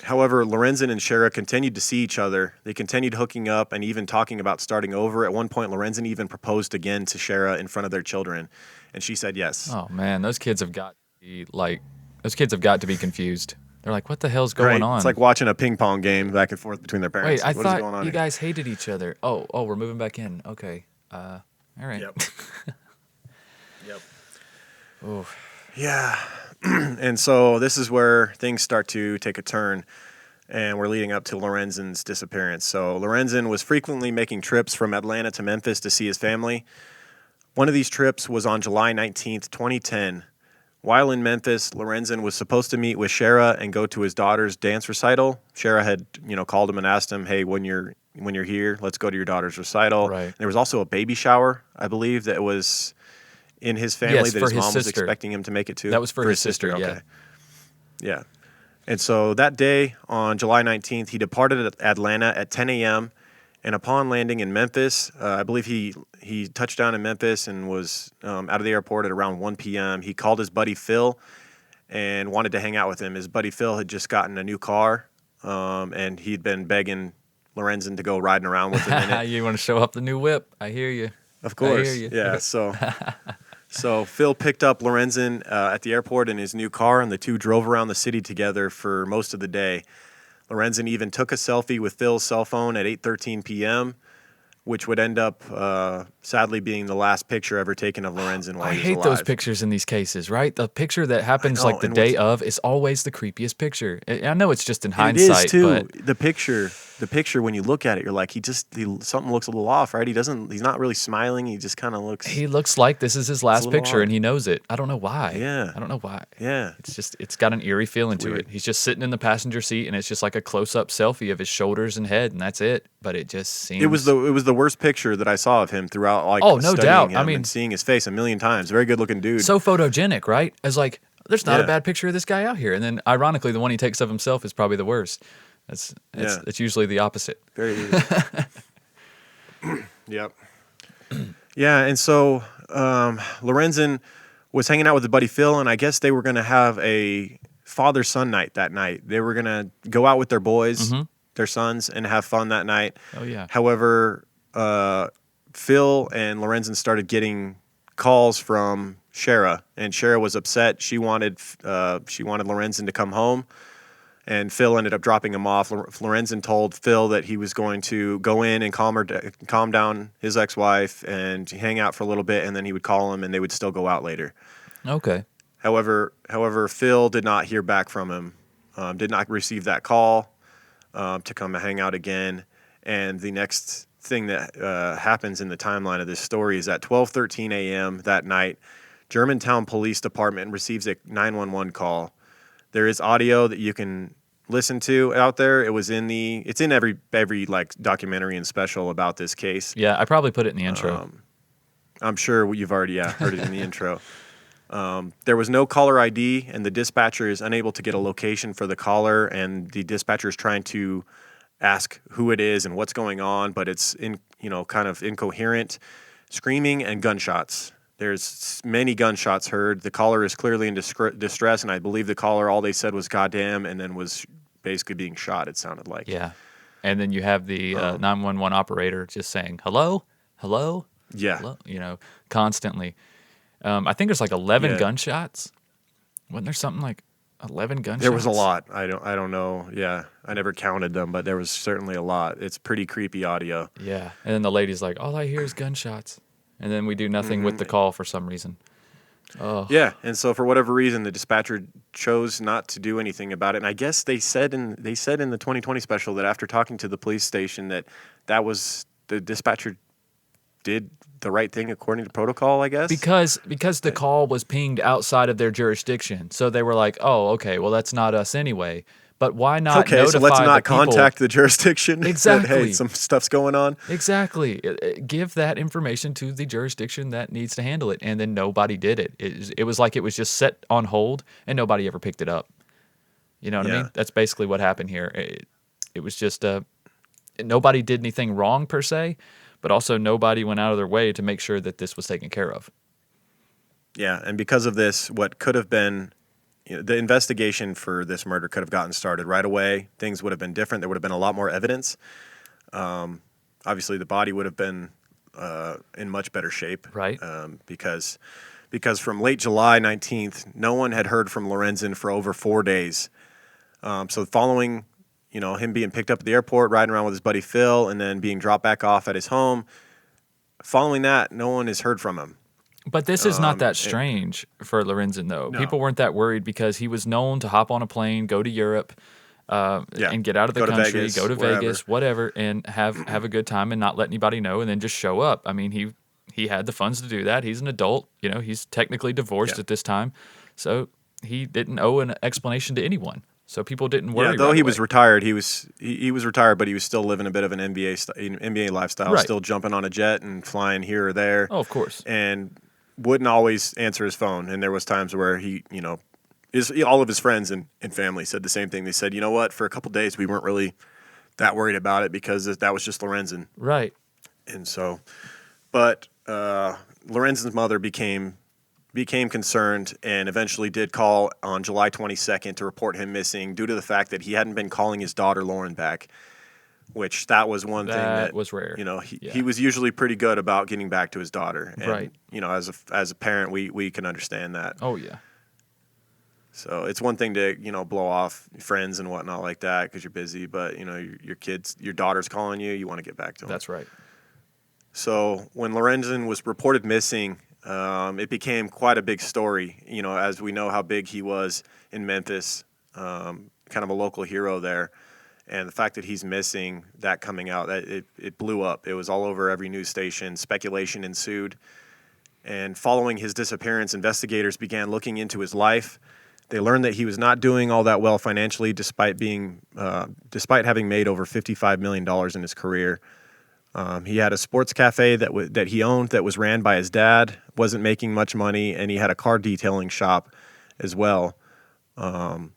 However, Lorenzen and Shara continued to see each other. They continued hooking up and even talking about starting over. At one point, Lorenzen even proposed again to Shara in front of their children, and she said yes. Oh man, those kids have got to be confused. They're like, what the hell's going on? It's like watching a ping pong game back and forth between their parents. Wait, I What is going on thought you here? guys hated each other. Oh, we're moving back in. Okay. All right. Yep. Yep. Oof. Yeah. And so this is where things start to take a turn, and we're leading up to Lorenzen's disappearance. So Lorenzen was frequently making trips from Atlanta to Memphis to see his family. One of these trips was on July 19th, 2010. While in Memphis, Lorenzen was supposed to meet with Shara and go to his daughter's dance recital. Shara had, called him and asked him, "Hey, when you're here, let's go to your daughter's recital." Right. There was also a baby shower, I believe, that was in his family Yes, that for his his mom was sister. expecting him to make it to. That was for his sister, yeah. Okay. Yeah. And so that day, on July 19th, he departed Atlanta at 10 a.m., and upon landing in Memphis, I believe he touched down in Memphis and was out of the airport at around 1 p.m. He called his buddy Phil and wanted to hang out with him. His buddy Phil had just gotten a new car, and he'd been begging Lorenzen to go riding around with him in it. You want to show up the new whip? I hear you. Of course. I hear you. Yeah. So Phil picked up Lorenzen at the airport in his new car, and the two drove around the city together for most of the day. Lorenzen even took a selfie with Phil's cell phone at 8:13 p.m., which would end up, sadly, being the last picture ever taken of Lorenzen while he was alive. I hate those pictures in these cases, right? The picture that happens like the day of is always the creepiest picture. I know it's just in hindsight, it is too. But the picture when you look at it, you're like, something looks a little off, right? He's not really smiling. He just kind of looks. He looks like this is his last picture, and he knows it. I don't know why. Yeah, I don't know why. Yeah, it's got an eerie feeling to weird. it. He's just sitting in the passenger seat, and it's just like a close-up selfie of his shoulders and head, and that's it. But it just seems it was the worst picture that I saw of him throughout. Like, oh, no doubt. Him I mean, and seeing his face a million times. Very good looking dude. So photogenic, right? As like, there's not a Yeah. bad picture of this guy out here. And then, ironically, the one he takes of himself is probably the worst. It's usually the opposite. Very easy. Yep. Yeah, and so Lorenzen was hanging out with his buddy Phil, and I guess they were going to have a father-son night that night. They were going to go out with their boys, their sons, and have fun that night. Oh, yeah. However, Phil and Lorenzen started getting calls from Shara, and Shara was upset. She wanted Lorenzen to come home, and Phil ended up dropping him off. Lorenzen told Phil that he was going to go in and calm down his ex-wife and hang out for a little bit, and then he would call him, and they would still go out later. Okay. However, Phil did not hear back from him, did not receive that call to come and hang out again. And the next thing that happens in the timeline of this story is at 12:13 a.m. that night, Germantown Police Department receives a 911 call. There is audio that you can listen to out there. It's in every like documentary and special about this case. Yeah, I probably put it in the intro. I'm sure you've already heard it in the intro. There was no caller ID, and the dispatcher is unable to get a location for the caller, and the dispatcher is trying to ask who it is and what's going on, but it's kind of incoherent. Screaming and gunshots. There's many gunshots heard. The caller is clearly in distress, and I believe the caller, all they said was "goddamn," and then was basically being shot. It sounded like. Yeah, and then you have the 911 operator just saying hello, hello. Yeah, hello, constantly. I think there's like 11 gunshots. Wasn't there something like 11 gunshots? There was a lot. I don't know. Yeah, I never counted them, but there was certainly a lot. It's pretty creepy audio. Yeah, and then the lady's like, all I hear is gunshots. And then we do nothing with the call for some reason. Oh. Yeah, and so for whatever reason, the dispatcher chose not to do anything about it. And I guess they said in the 2020 special that after talking to the police station that was the dispatcher did the right thing according to protocol, I guess. Because the call was pinged outside of their jurisdiction. So they were like, oh, okay, well, that's not us anyway. But why not notify so let's not the people? contact the jurisdiction. Exactly. That, hey, some stuff's going on. Exactly. Give that information to the jurisdiction that needs to handle it. And then nobody did it. It was like it was just set on hold and nobody ever picked it up. You know what I mean? That's basically what happened here. It was just nobody did anything wrong per se, but also nobody went out of their way to make sure that this was taken care of. Yeah, and because of this, what could have been the investigation for this murder could have gotten started right away. Things would have been different. There would have been a lot more evidence. Obviously, the body would have been in much better shape. Right. Because from late July 19th, no one had heard from Lorenzen for over 4 days. So following, him being picked up at the airport, riding around with his buddy Phil, and then being dropped back off at his home, following that, no one has heard from him. But this is not that strange for Lorenzen, though. No. People weren't that worried because he was known to hop on a plane, go to Europe, and get out of the country, go to Vegas, whatever, and have a good time and not let anybody know, and then just show up. I mean, he had the funds to do that. He's an adult. He's technically divorced at this time, so he didn't owe an explanation to anyone. So people didn't worry. Yeah, though he was retired, he was retired, but he was still living a bit of an NBA lifestyle, right. Still jumping on a jet and flying here or there. Oh, of course. And wouldn't always answer his phone. And there was times where he, all of his friends and family said the same thing. They said, you know what, for a couple of days we weren't really that worried about it because that was just Lorenzen. Right. And so, but Lorenzen's mother became became concerned and eventually did call on July 22nd to report him missing due to the fact that he hadn't been calling his daughter Lauren back, which that was one thing that was rare. You know, he was usually pretty good about getting back to his daughter. And, right. You know, as a parent, we can understand that. Oh, yeah. So it's one thing to, you know, blow off friends and whatnot like that because you're busy, but, you know, your daughter's calling you, you want to get back to them. That's right. So when Lorenzen was reported missing, it became quite a big story, you know, as we know how big he was in Memphis, kind of a local hero there. And the fact that he's missing, that coming out, it blew up. It was all over every news station. Speculation ensued. And following his disappearance, investigators began looking into his life. They learned that he was not doing all that well financially, despite having made over $55 million in his career. He had a sports cafe that he owned that was ran by his dad, wasn't making much money, and he had a car detailing shop as well. And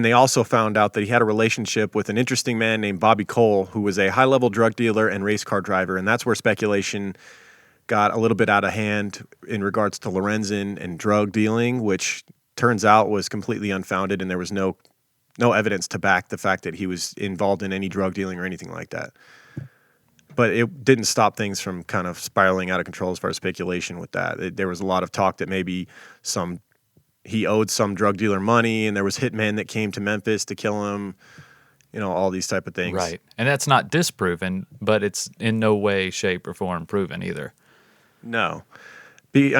they also found out that he had a relationship with an interesting man named Bobby Cole, who was a high-level drug dealer and race car driver, and that's where speculation got a little bit out of hand in regards to Lorenzen and drug dealing, which turns out was completely unfounded, and there was no evidence to back the fact that he was involved in any drug dealing or anything like that. But it didn't stop things from kind of spiraling out of control as far as speculation with that. There was a lot of talk that maybe he owed some drug dealer money, and there was hitmen that came to Memphis to kill him, you know, all these type of things. Right. And that's not disproven, but it's in no way, shape, or form proven either. No. The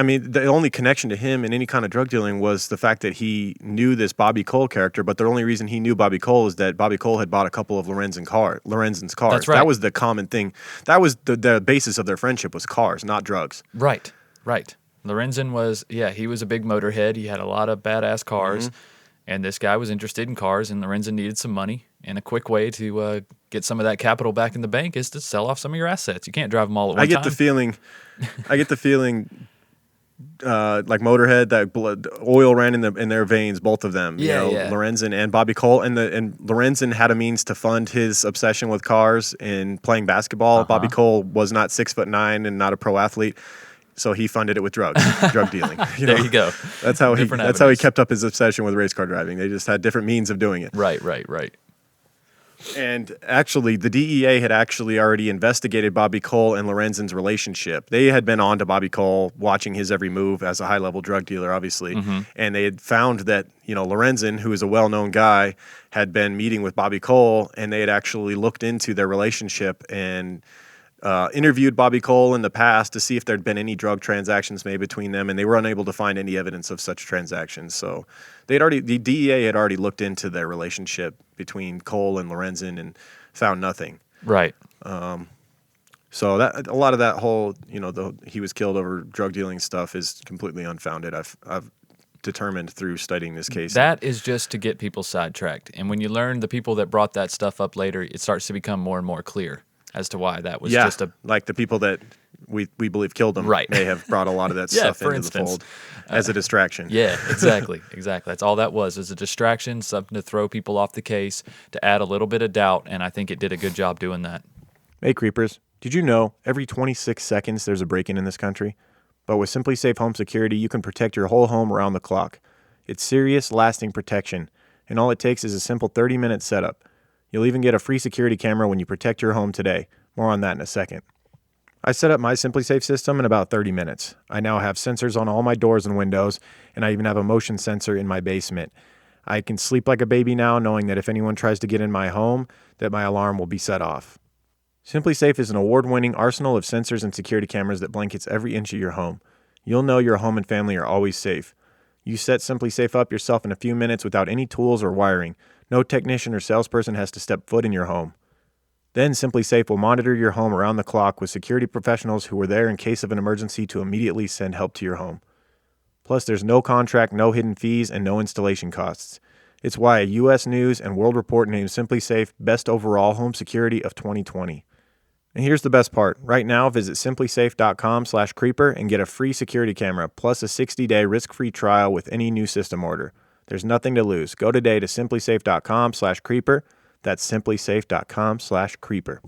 only connection to him in any kind of drug dealing was the fact that he knew this Bobby Cole character, but the only reason he knew Bobby Cole is that Bobby Cole had bought a couple of Lorenzen's cars. That's right. That was the common thing. That was the basis of their friendship was cars, not drugs. Right. Lorenzen he was a big motorhead. He had a lot of badass cars, and this guy was interested in cars, and Lorenzen needed some money. And a quick way to get some of that capital back in the bank is to sell off some of your assets. You can't drive them all at one time. I get the feeling like Motorhead, that oil ran in their veins, both of them. Lorenzen and Bobby Cole, and Lorenzen had a means to fund his obsession with cars and playing basketball. Bobby Cole was not 6'9" and not a pro athlete, so he funded it with drug dealing. There you go. That's how he kept up his obsession with race car driving. They just had different means of doing it. Right. And actually, the DEA had already investigated Bobby Cole and Lorenzen's relationship. They had been on to Bobby Cole, watching his every move as a high-level drug dealer, obviously. And they had found that, you know, Lorenzen, who is a well-known guy, had been meeting with Bobby Cole, and they had actually looked into their relationship and interviewed Bobby Cole in the past to see if there'd been any drug transactions made between them, and they were unable to find any evidence of such transactions. So the DEA had already looked into their relationship between Cole and Lorenzen and found nothing. Right. So that a lot of that whole, you know, he was killed over drug dealing stuff is completely unfounded. I've determined through studying this case. That is just to get people sidetracked. And when you learn the people that brought that stuff up later, it starts to become more and more clear as to why that was just like the people that we believe killed him may have brought a lot of that stuff into the fold as a distraction. Yeah, exactly. That's all that was a distraction, something to throw people off the case, to add a little bit of doubt, and I think it did a good job doing that. Hey, Creepers, did you know every 26 seconds there's a break-in this country? But with Simply Safe Home Security, you can protect your whole home around the clock. It's serious, lasting protection, and all it takes is a simple 30-minute setup. You'll even get a free security camera when you protect your home today. More on that in a second. I set up my Simply Safe system in about 30 minutes. I now have sensors on all my doors and windows, and I even have a motion sensor in my basement. I can sleep like a baby now, knowing that if anyone tries to get in my home, that my alarm will be set off. Simply Safe is an award-winning arsenal of sensors and security cameras that blankets every inch of your home. You'll know your home and family are always safe. You set Simply Safe up yourself in a few minutes without any tools or wiring. No technician or salesperson has to step foot in your home. Then Simply Safe will monitor your home around the clock with security professionals who are there in case of an emergency to immediately send help to your home. Plus, there's no contract, no hidden fees, and no installation costs. It's why a U.S. News and World Report named Simply Safe Best Overall Home Security of 2020. And here's the best part. Right now, visit simplysafe.com/creeper and get a free security camera plus a 60-day risk-free trial with any new system order. There's nothing to lose. Go today to simplysafe.com/creeper. That's simplysafe.com/creeper.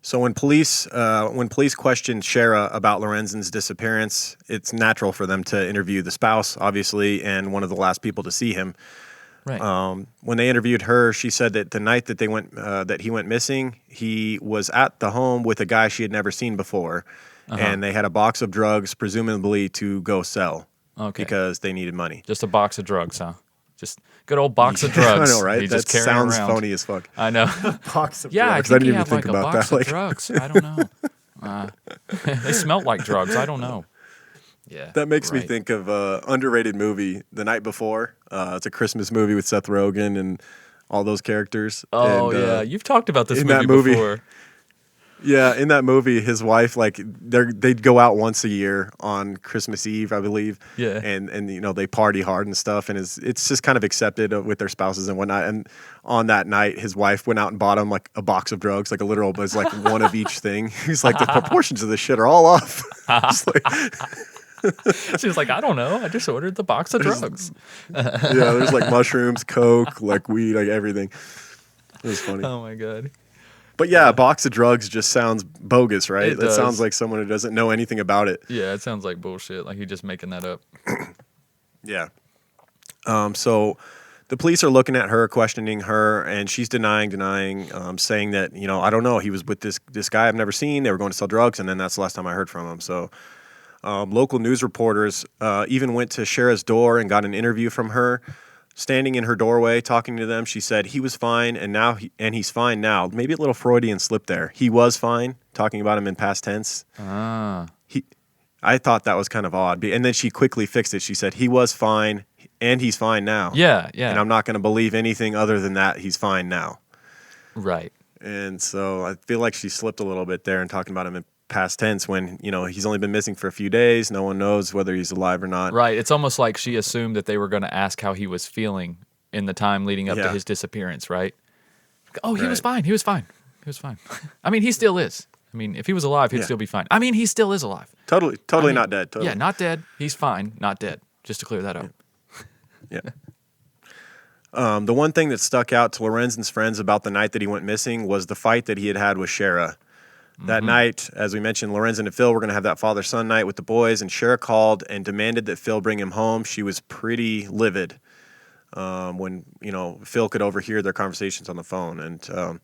So when police questioned Shara about Lorenzen's disappearance, it's natural for them to interview the spouse, obviously, and one of the last people to see him. Right. When they interviewed her, she said that the night that he went missing, he was at the home with a guy she had never seen before, and they had a box of drugs, presumably to go sell, because they needed money. Just a box of drugs, huh? Just good old box of drugs. I know, right? That sounds phony as fuck. I know. Box of Yeah, drugs. I think didn't he even had think like a about box that. of drugs. I don't know. They smelled like drugs. I don't know. Yeah. That makes me right. think of an underrated movie, The Night Before. It's a Christmas movie with Seth Rogen and all those characters. Oh, and, yeah. You've talked about this in movie that movie before. Yeah, in that movie, his wife, like, they'd go out once a year on Christmas Eve, I believe. Yeah. And you know, they party hard and stuff, and it's just kind of accepted with their spouses and whatnot. And on that night, his wife went out and bought him, like, a box of drugs, like a literal, but it's like one of each thing. He's like, the proportions of this shit are all off. It's like, She was like, I don't know. I just ordered the box of drugs. yeah, there's like mushrooms, coke, like weed, like everything. It was funny. Oh, my God. But yeah, a box of drugs just sounds bogus, right? It That does. sounds like someone who doesn't know anything about it. Yeah, it sounds like bullshit. Like he's just making that up. Yeah. So the police are looking at her, questioning her, and she's denying, saying that, you know, I don't know. He was with this guy I've never seen. They were going to sell drugs, and then that's the last time I heard from him. So local news reporters even went to Shara's door and got an interview from her. Standing in her doorway, talking to them, she said he was fine, and he's fine now. Maybe a little Freudian slip there. He was fine, talking about him in past tense. I thought that was kind of odd. And then she quickly fixed it. She said he was fine, and he's fine now. Yeah, yeah. And I'm not going to believe anything other than that. He's fine now. Right. And so I feel like she slipped a little bit there in talking about him in past tense when, you know, he's only been missing for a few days. No one knows whether he's alive or not. Right. It's almost like she assumed that they were going to ask how he was feeling in the time leading up to his disappearance, right? Oh, he was fine. He was fine. He was fine. I mean, he still is. I mean, if he was alive, he'd still be fine. I mean, he still is alive. Totally not dead. Totally. Yeah, not dead. He's fine. Not dead. Just to clear that up. Yeah. The one thing that stuck out to Lorenzen's friends about the night that he went missing was the fight that he had with Shara. That night, as we mentioned, Lorenzen and Phil were going to have that father-son night with the boys, and Shara called and demanded that Phil bring him home. She was pretty livid when, you know, Phil could overhear their conversations on the phone. And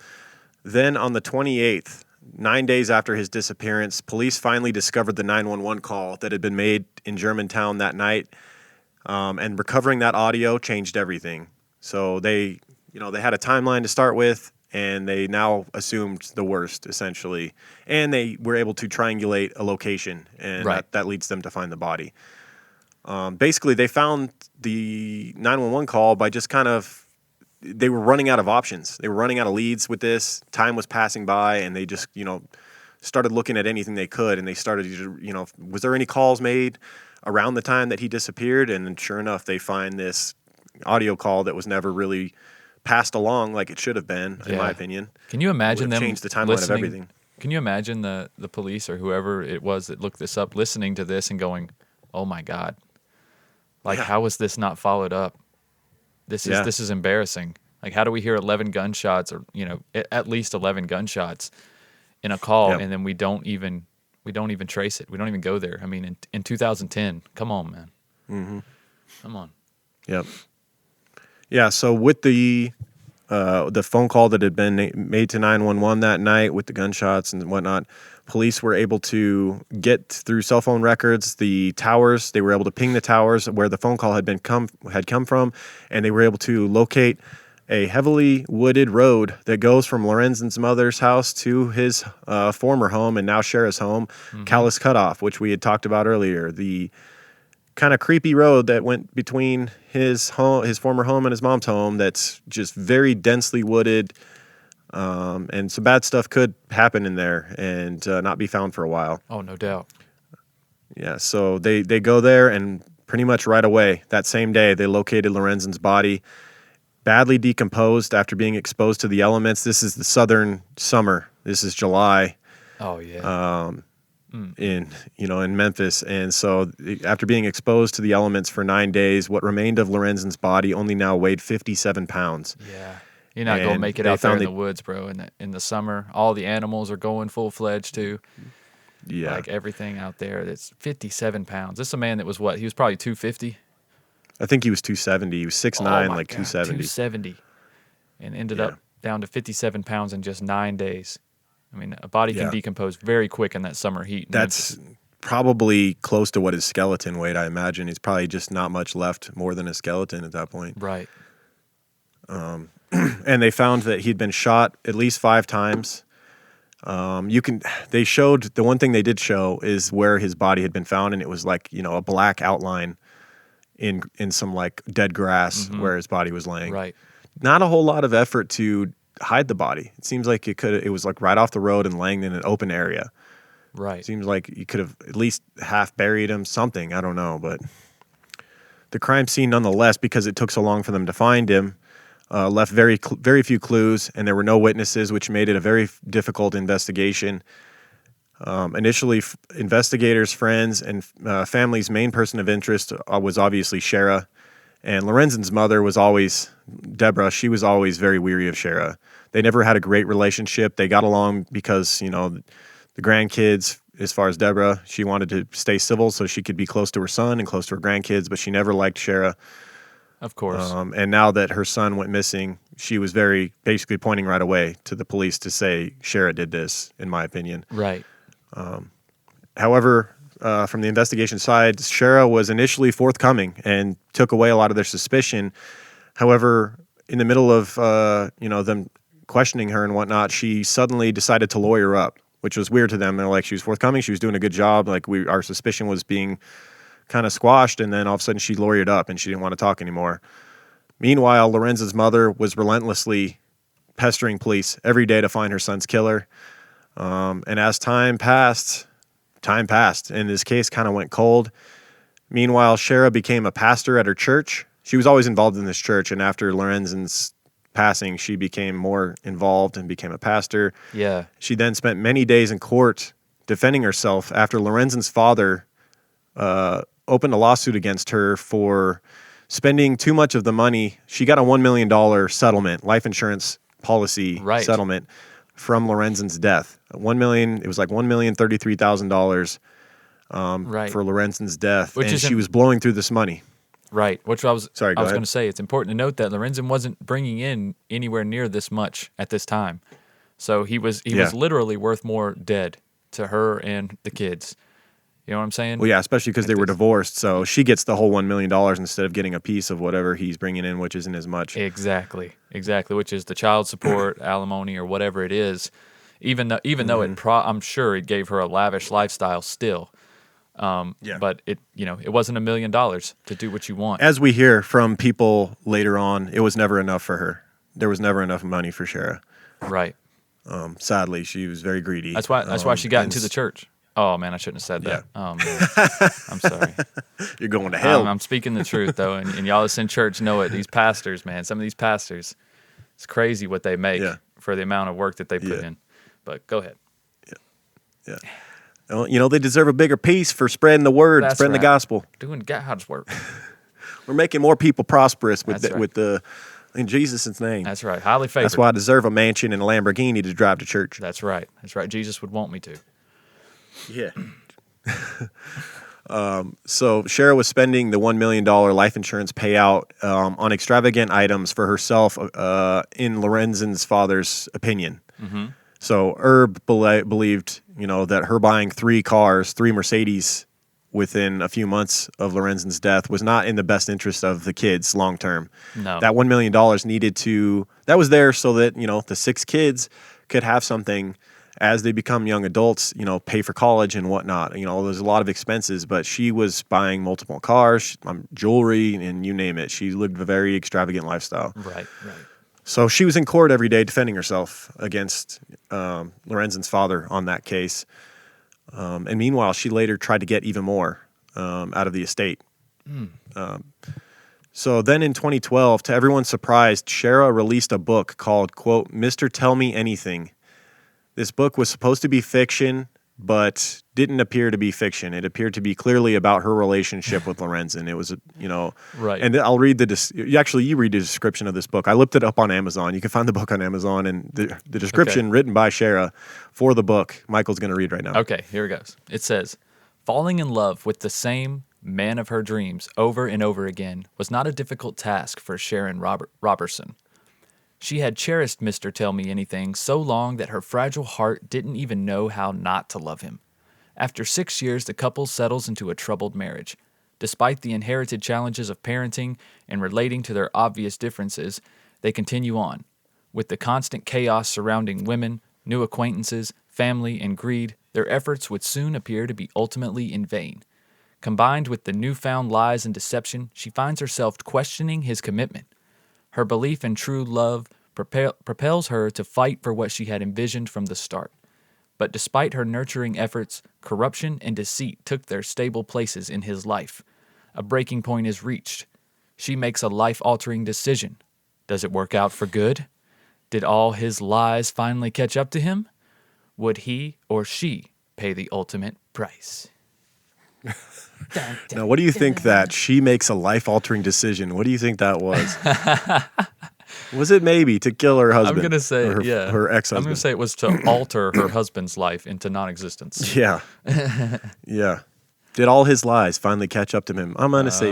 then on the 28th, 9 days after his disappearance, police finally discovered the 911 call that had been made in Germantown that night, and recovering that audio changed everything. So they had a timeline to start with, and they now assumed the worst, essentially. And they were able to triangulate a location, and that leads them to find the body. Basically, they found the 911 call by just they were running out of options. They were running out of leads with this. Time was passing by, and they just, you know, started looking at anything they could, and they started, you know, was there any calls made around the time that he disappeared? And then sure enough, they find this audio call that was never really passed along like it should have been, in my opinion. Can you imagine them changed the timeline listening? of everything? Can you imagine the police or whoever it was that looked this up listening to this and going, "Oh my God, like how is this not followed up? This is embarrassing. Like how do we hear 11 gunshots or, you know, at least 11 gunshots in a call and then we don't even trace it. We don't even go there. I mean, in 2010, come on, man. Mm-hmm. Come on. Yep. Yeah, so with the phone call that had been made to 911 that night with the gunshots and whatnot, police were able to get through cell phone records, the towers. They were able to ping the towers where the phone call had come from, and they were able to locate a heavily wooded road that goes from Lorenzen's mother's house to his former home and now Shara's home, Callus Cutoff, which we had talked about earlier. The kind of creepy road that went between his former home and his mom's home that's just very densely wooded, and some bad stuff could happen in there and not be found for a while. Oh, no doubt. Yeah, so they go there, and pretty much right away, that same day, they located Lorenzen's body, badly decomposed after being exposed to the elements. This is the southern summer. This is July. Oh, yeah. In Memphis. And so after being exposed to the elements for 9 days, what remained of Lorenzen's body only now weighed 57 pounds. Yeah. You're not going to make it out there in the woods, bro. In the summer, all the animals are going full-fledged, too. Yeah. Like, everything out there. It's 57 pounds. This is a man that was what? He was probably 250? I think he was 270. He was 6'9", like 270. 270. And ended up down to 57 pounds in just 9 days. I mean, a body can decompose very quick in that summer heat. That's probably close to what his skeleton weighed, I imagine. He's probably just not much left more than a skeleton at that point. Right. And they found that he'd been shot at least 5 times. They showed, the one thing they did show is where his body had been found, and it was like, a black outline in some like dead grass where his body was laying. Right. Not a whole lot of effort to hide the body. It seems like it was like right off the road and laying in an open area. Right. It seems like you could have at least half buried him, something, I don't know, but the crime scene nonetheless, because it took so long for them to find him, left very few clues, and there were no witnesses, which made it a very difficult investigation. Initially, investigators, friends, and family's main person of interest was obviously Shara, and Lorenzen's mother was always Deborah. She was always very weary of Shara. They never had a great relationship. They got along because, the grandkids, as far as Deborah, she wanted to stay civil so she could be close to her son and close to her grandkids, but she never liked Shara. Of course. And now that her son went missing, she was basically pointing right away to the police to say Shara did this, in my opinion. Right. However, from the investigation side, Shara was initially forthcoming and took away a lot of their suspicion. However, in the middle of them questioning her and whatnot, she suddenly decided to lawyer up, which was weird to them. They're like, she was forthcoming, she was doing a good job, like our suspicion was being kind of squashed, and then all of a sudden she lawyered up and she didn't want to talk anymore. Meanwhile, Lorenzen's mother was relentlessly pestering police every day to find her son's killer. And as time passed, and this case kind of went cold. Meanwhile, Shara became a pastor at her church. She was always involved in this church, and after Lorenzen's passing, she became more involved and became a pastor. Yeah. She then spent many days in court defending herself after Lorenzen's father opened a lawsuit against her for spending too much of the money. She got a $1 million settlement, life insurance policy settlement from Lorenzen's death. It was like $1,033,000 for Lorenzen's death, and she was blowing through this money. Right, which I was going to say, it's important to note that Lorenzen wasn't bringing in anywhere near this much at this time. So he was literally worth more dead to her and the kids. You know what I'm saying? Well, yeah, especially because they were divorced. So she gets the whole $1 million instead of getting a piece of whatever he's bringing in, which isn't as much. Exactly, which is the child support, alimony, or whatever it is. Even though I'm sure it gave her a lavish lifestyle still. But it wasn't $1 million to do what you want. As we hear from people later on, it was never enough for her. There was never enough money for Shara. Right. Sadly, she was very greedy. That's why she got into the church. Oh man, I shouldn't have said that. Yeah. Oh man, I'm sorry. You're going to hell. I'm speaking the truth though, and y'all that's in church know it. These pastors, man, some of these pastors, it's crazy what they make for the amount of work that they put in. But go ahead. Yeah. Well, they deserve a bigger piece for spreading the word, spreading the gospel. Doing God's work. We're making more people prosperous in Jesus' name. That's right. Highly favored. That's why I deserve a mansion and a Lamborghini to drive to church. That's right. Jesus would want me to. Yeah. So Shara was spending the $1 million life insurance payout on extravagant items for herself in Lorenzen's father's opinion. Mm-hmm. So Herb believed, that her buying 3 Mercedes within a few months of Lorenzen's death was not in the best interest of the kids long term. No. That $1 million that was there so that, the 6 kids could have something as they become young adults, pay for college and whatnot. There's a lot of expenses, but she was buying multiple cars, jewelry, and you name it. She lived a very extravagant lifestyle. Right. So she was in court every day defending herself against Lorenzen's father on that case. And meanwhile, she later tried to get even more out of the estate. So then in 2012, to everyone's surprise, Shara released a book called, quote, Mr. Tell Me Anything. This book was supposed to be fiction, but didn't appear to be fiction. It appeared to be clearly about her relationship with Lorenzen. It was, Right. And I'll read you read the description of this book. I looked it up on Amazon. You can find the book on Amazon, and the description written by Shara for the book, Michael's going to read right now. Okay, here it goes. It says, falling in love with the same man of her dreams over and over again was not a difficult task for Sharon Robertson. She had cherished Mr. Tell Me Anything so long that her fragile heart didn't even know how not to love him. After 6 years, the couple settles into a troubled marriage. Despite the inherited challenges of parenting and relating to their obvious differences, they continue on. With the constant chaos surrounding women, new acquaintances, family, and greed, their efforts would soon appear to be ultimately in vain. Combined with the newfound lies and deception, she finds herself questioning his commitment. Her belief in true love propels her to fight for what she had envisioned from the start. But despite her nurturing efforts, corruption and deceit took their stable places in his life. A breaking point is reached. She makes a life-altering decision. Does it work out for good? Did all his lies finally catch up to him? Would he or she pay the ultimate price? Now, what do you think that she makes a life-altering decision? What do you think that was? Was it maybe to kill her husband? I'm going to say, her ex-husband. I'm going to say it was to alter her husband's life into non-existence. Yeah. Yeah. Did all his lies finally catch up to him? I'm going to say,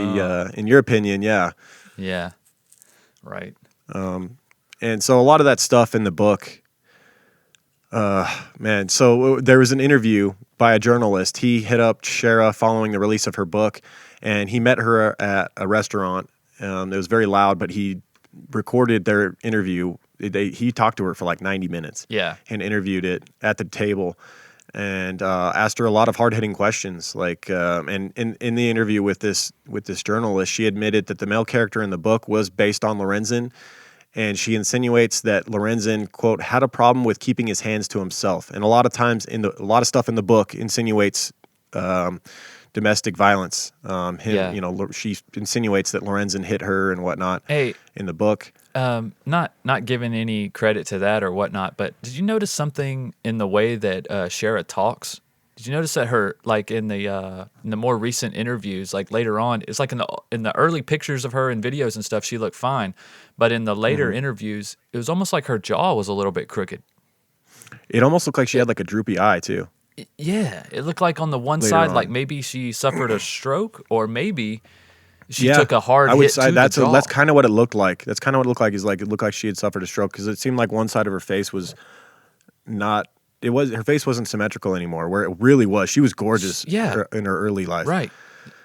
in your opinion, yeah. Yeah. Right. And so a lot of that stuff in the book, so there was an interview by a journalist. He hit up Shara following the release of her book, and he met her at a restaurant. It was very loud, but he recorded their interview. He talked to her for like 90 minutes. Yeah. And interviewed it at the table and asked her a lot of hard-hitting questions. And in the interview with this journalist, she admitted that the male character in the book was based on Lorenzen. And she insinuates that Lorenzen, quote, had a problem with keeping his hands to himself. And a lot of times, a lot of stuff in the book insinuates domestic violence. She insinuates that Lorenzen hit her and whatnot. Hey, in the book. Not giving any credit to that or whatnot, but did you notice something in the way that Shara talks? Did you notice that her, like in the more recent interviews, like later on, it's like in the early pictures of her and videos and stuff, she looked fine, but in the later interviews, it was almost like her jaw was a little bit crooked. It almost looked like she had like a droopy eye too. Yeah, it looked like on the one Later side, on. like maybe she suffered a stroke, or maybe she took a hard I would hit say to the jaw. that's kind of what it looked like. That's kind of what it looked like. It looked like she had suffered a stroke because it seemed like one side of her face was not. Her face wasn't symmetrical anymore. Where it really was, she was gorgeous. Yeah. In her early life. Right.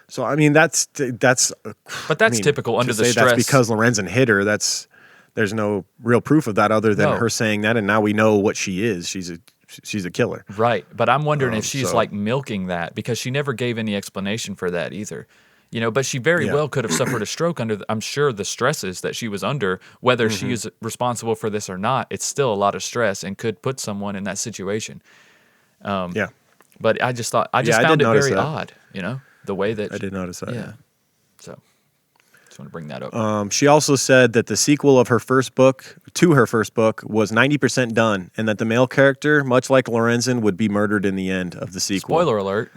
So I mean, that's. But that's typical under to the say stress. That's because Lorenzen hit her. There's no real proof of that other than her saying that, and now we know what she is. She's a killer. Right. But I'm wondering if she's like milking that because she never gave any explanation for that either. But she very well could have suffered a stroke under, I'm sure, the stresses that she was under. Whether she is responsible for this or not, it's still a lot of stress and could put someone in that situation. But I just found it very odd, the way that I did notice that. Yeah. So just want to bring that up. She also said that the sequel to her first book was 90% done, and that the male character, much like Lorenzen, would be murdered in the end of the sequel. Spoiler alert.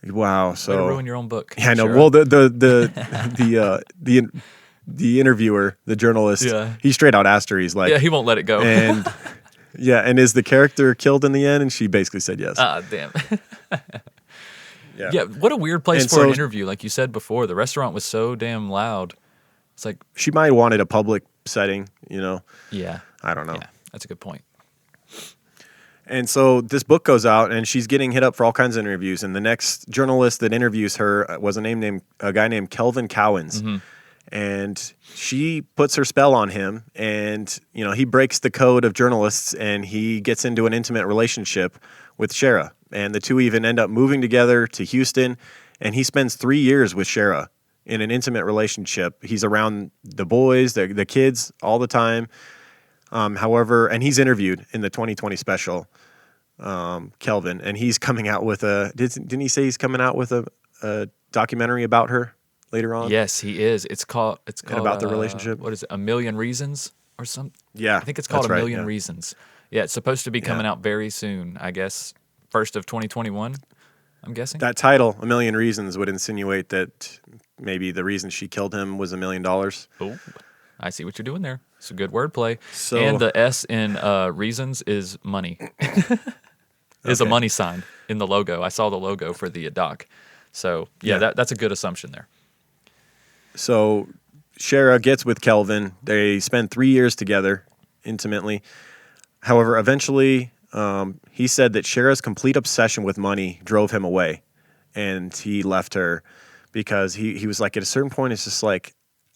Wow! So way to ruin your own book. Yeah, I know. Sure. Well, the interviewer, the journalist, he straight out asked her. He's like, he won't let it go. And and is the character killed in the end? And she basically said yes. Damn. Yeah. Yeah, what a weird place for an interview. Like you said before, the restaurant was so damn loud. It's like she might have wanted a public setting, Yeah. I don't know. Yeah, that's a good point. And so this book goes out, and she's getting hit up for all kinds of interviews. And the next journalist that interviews her was a guy named Kelvin Cowens. And she puts her spell on him, and he breaks the code of journalists, and he gets into an intimate relationship with Shara. And the two even end up moving together to Houston, and he spends 3 years with Shara in an intimate relationship. He's around the boys, the kids all the time. However, and he's interviewed in the 2020 special, Kelvin, and he's coming out with didn't he say he's coming out with a documentary about her later on? Yes, he is. It's called about the relationship. What is it? A Million Reasons or something? Yeah. I think it's called that's A right, Million Reasons. Yeah, it's supposed to be coming out very soon, I guess. 1st of 2021, I'm guessing. That title, A Million Reasons, would insinuate that maybe the reason she killed him was $1 million. Oh, I see what you're doing there. It's a good wordplay. So, and the S in reasons is money. Is a money sign in the logo. I saw the logo for the doc. So, that's a good assumption there. So Shara gets with Kelvin. They spend 3 years together intimately. However, eventually he said that Shara's complete obsession with money drove him away, and he left her because he was like, at a certain point, it's just like,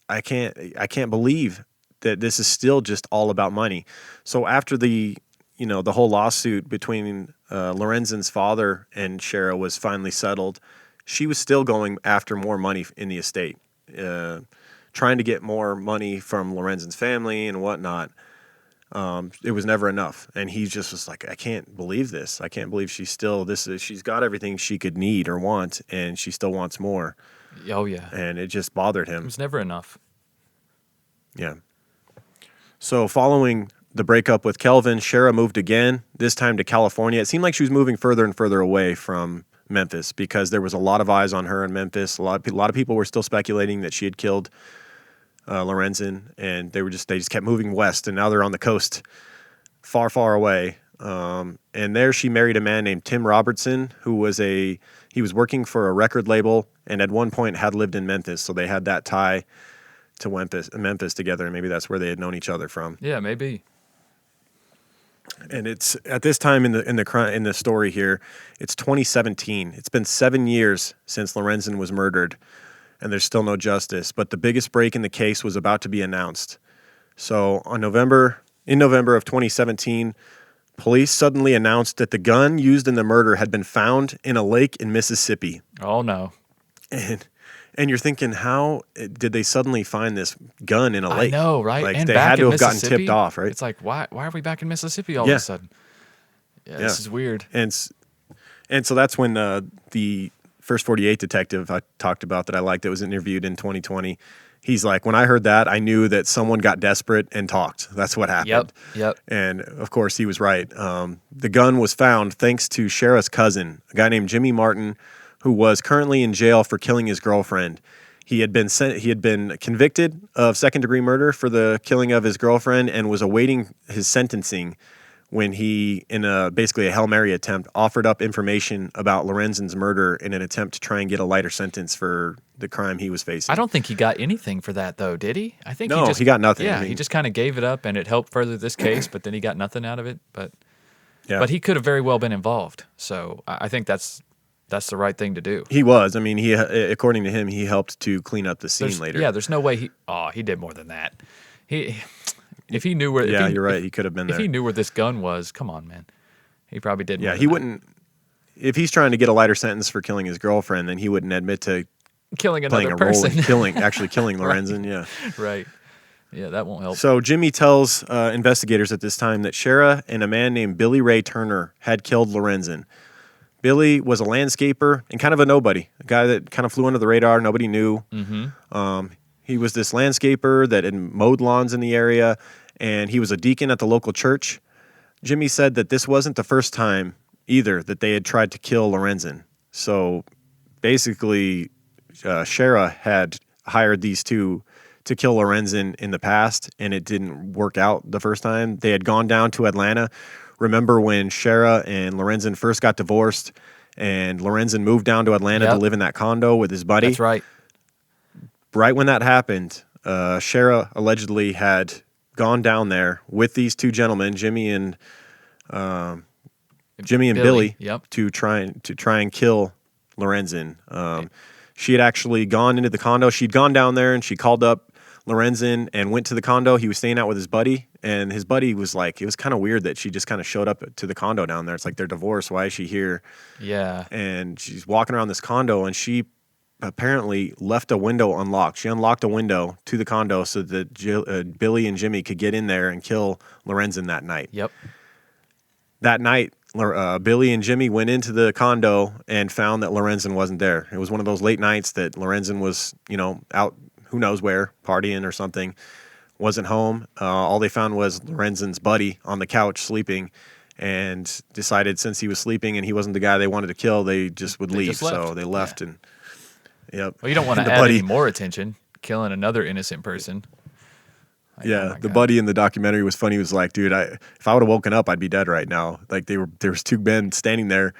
I can't believe that this is still just all about money. So after the whole lawsuit between Lorenzen's father and Shara was finally settled, she was still going after more money in the estate, trying to get more money from Lorenzen's family and whatnot. It was never enough, and he just was like, I can't believe this. I can't believe she's got everything she could need or want, and she still wants more. Oh yeah, and it just bothered him. It was never enough. Yeah. So following the breakup with Kelvin, Shara moved again, this time to California. It seemed like she was moving further and further away from Memphis because there was a lot of eyes on her in Memphis. A lot of people were still speculating that she had killed Lorenzen, and they just kept moving west, and now they're on the coast, far, far away. And there she married a man named Tim Robertson, who was working for a record label, and at one point had lived in Memphis, so they had that tie to Memphis together, and maybe that's where they had known each other from. Yeah, maybe. And it's at this time in the story here, it's 2017. It's been 7 years since Lorenzen was murdered, and there's still no justice. But the biggest break in the case was about to be announced. So in November of 2017, police suddenly announced that the gun used in the murder had been found in a lake in Mississippi. Oh no! And you're thinking, how did they suddenly find this gun in a lake? I know, right? Like, and they had to have gotten tipped off, right? It's like, why are we back in Mississippi all of a sudden? Yeah, this is weird. And so that's when the First 48 detective I talked about that I liked that was interviewed in 2020, he's like, when I heard that, I knew that someone got desperate and talked. That's what happened. Yep. And, of course, he was right. The gun was found thanks to Shara's cousin, a guy named Jimmy Martin, who was currently in jail for killing his girlfriend. He had been convicted of second-degree murder for the killing of his girlfriend and was awaiting his sentencing when he, in basically a Hail Mary attempt, offered up information about Lorenzen's murder in an attempt to try and get a lighter sentence for the crime he was facing. I don't think he got anything for that, though, did he? I think he got nothing. Yeah, he just kind of gave it up, and it helped further this case, but then he got nothing out of it. But he could have very well been involved. So I think that's the right thing to do. He was. I mean, according to him, he helped to clean up the scene later. Yeah, there's no way he did more than that. If he knew where... you're right. He could have been there. If he knew where this gun was, come on, man. He probably did more than he wouldn't... If he's trying to get a lighter sentence for killing his girlfriend, then he wouldn't admit to killing another person. Actually killing Lorenzen, yeah. Right. Yeah, that won't help. So Jimmy tells investigators at this time that Shara and a man named Billy Ray Turner had killed Lorenzen. Billy was a landscaper and kind of a nobody, a guy that kind of flew under the radar. Nobody knew. Mm-hmm. He was this landscaper that had mowed lawns in the area, and he was a deacon at the local church. Jimmy said that this wasn't the first time either that they had tried to kill Lorenzen. So basically, Shara had hired these two to kill Lorenzen in the past, and it didn't work out the first time. They had gone down to Atlanta. Remember when Shara and Lorenzen first got divorced, and Lorenzen moved down to Atlanta to live in that condo with his buddy? That's right. Right when that happened, Shara allegedly had gone down there with these two gentlemen, Jimmy and Billy, to try and kill Lorenzen. She had actually gone into the condo. She'd gone down there and she called up Lorenzen and went to the condo. He was staying out with his buddy, and his buddy was like, it was kind of weird that she just kind of showed up to the condo down there. It's like they're divorced. Why is she here? Yeah. And she's walking around this condo, and she apparently left a window unlocked. She unlocked a window to the condo so that Billy and Jimmy could get in there and kill Lorenzen that night. Yep. That night, Billy and Jimmy went into the condo and found that Lorenzen wasn't there. It was one of those late nights that Lorenzen was, out who knows where, partying or something, wasn't home. All they found was Lorenzen's buddy on the couch sleeping, and decided since he was sleeping and he wasn't the guy they wanted to kill, they just would leave. just left. So they left, and yep. Well, you don't want to add any more attention, killing another innocent person. Like, yeah, oh the buddy in the documentary was funny. He was like, dude, if I would have woken up, I'd be dead right now. Like there was two men standing there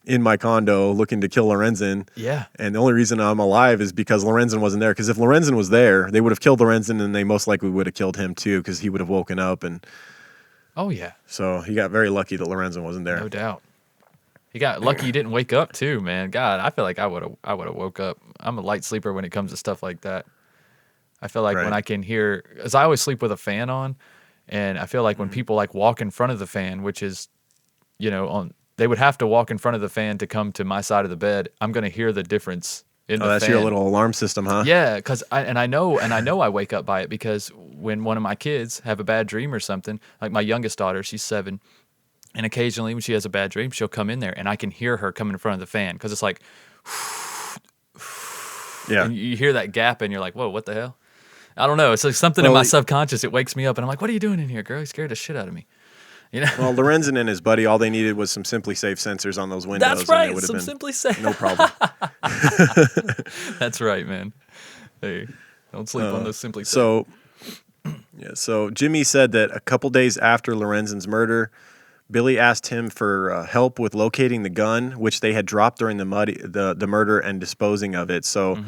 in my condo looking to kill Lorenzen. Yeah. And the only reason I'm alive is because Lorenzen wasn't there. Because if Lorenzen was there, they would have killed Lorenzen, and they most likely would have killed him too, because he would have woken up. And oh yeah. So he got very lucky that Lorenzen wasn't there. No doubt. He got lucky he didn't wake up too, man. God, I feel like I would have woke up. I'm a light sleeper when it comes to stuff like that. I feel like when I can hear, because I always sleep with a fan on, and I feel like when people like walk in front of the fan, which is, they would have to walk in front of the fan to come to my side of the bed. I'm gonna hear the difference in the fan. Oh, that's your little alarm system, huh? Yeah, because I know I wake up by it, because when one of my kids have a bad dream or something, like my youngest daughter, she's 7, and occasionally when she has a bad dream, she'll come in there, and I can hear her come in front of the fan, because it's like, yeah, and you hear that gap, and you're like, whoa, what the hell? I don't know. It's like something in my subconscious. It wakes me up, and I'm like, "What are you doing in here, girl? You scared the shit out of me." Well, Lorenzen and his buddy, all they needed was some Simply Safe sensors on those windows. That's right. And it would have been Simply Safe. No problem. That's right, man. Hey, don't sleep on those Simply Safe. So Jimmy said that a couple days after Lorenzen's murder, Billy asked him for help with locating the gun, which they had dropped during the murder and disposing of it. So.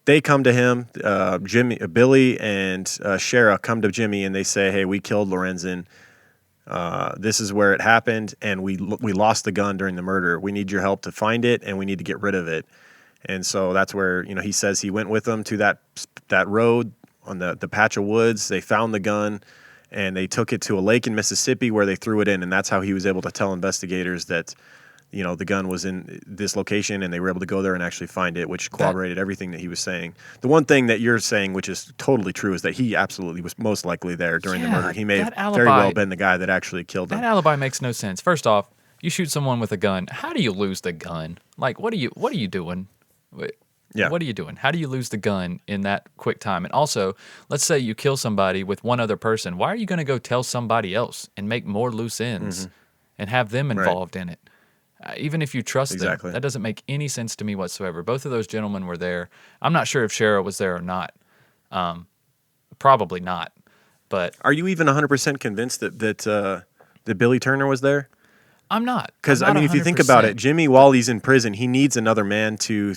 They come to him, Billy and Shara come to Jimmy, and they say, "Hey, we killed Lorenzen. This is where it happened, and we lost the gun during the murder. We need your help to find it, and we need to get rid of it." And so that's where he says he went with them to that road on the patch of woods. They found the gun, and they took it to a lake in Mississippi where they threw it in, and that's how he was able to tell investigators that the gun was in this location, and they were able to go there and actually find it, which corroborated everything that he was saying. The one thing that you're saying, which is totally true, is that he absolutely was most likely there during the murder. He may have very well been the guy that actually killed him. That alibi makes no sense. First off, you shoot someone with a gun. How do you lose the gun? Like, what are you doing? Yeah. What are you doing? How do you lose the gun in that quick time? And also, let's say you kill somebody with one other person. Why are you going to go tell somebody else and make more loose ends and have them involved in it? Even if you trust them, that doesn't make any sense to me whatsoever. Both of those gentlemen were there. I'm not sure if Shara was there or not. Probably not. But are you even 100% convinced that Billy Turner was there? I'm not. Because I mean, if you think about it, Jimmy, while he's in prison, he needs another man to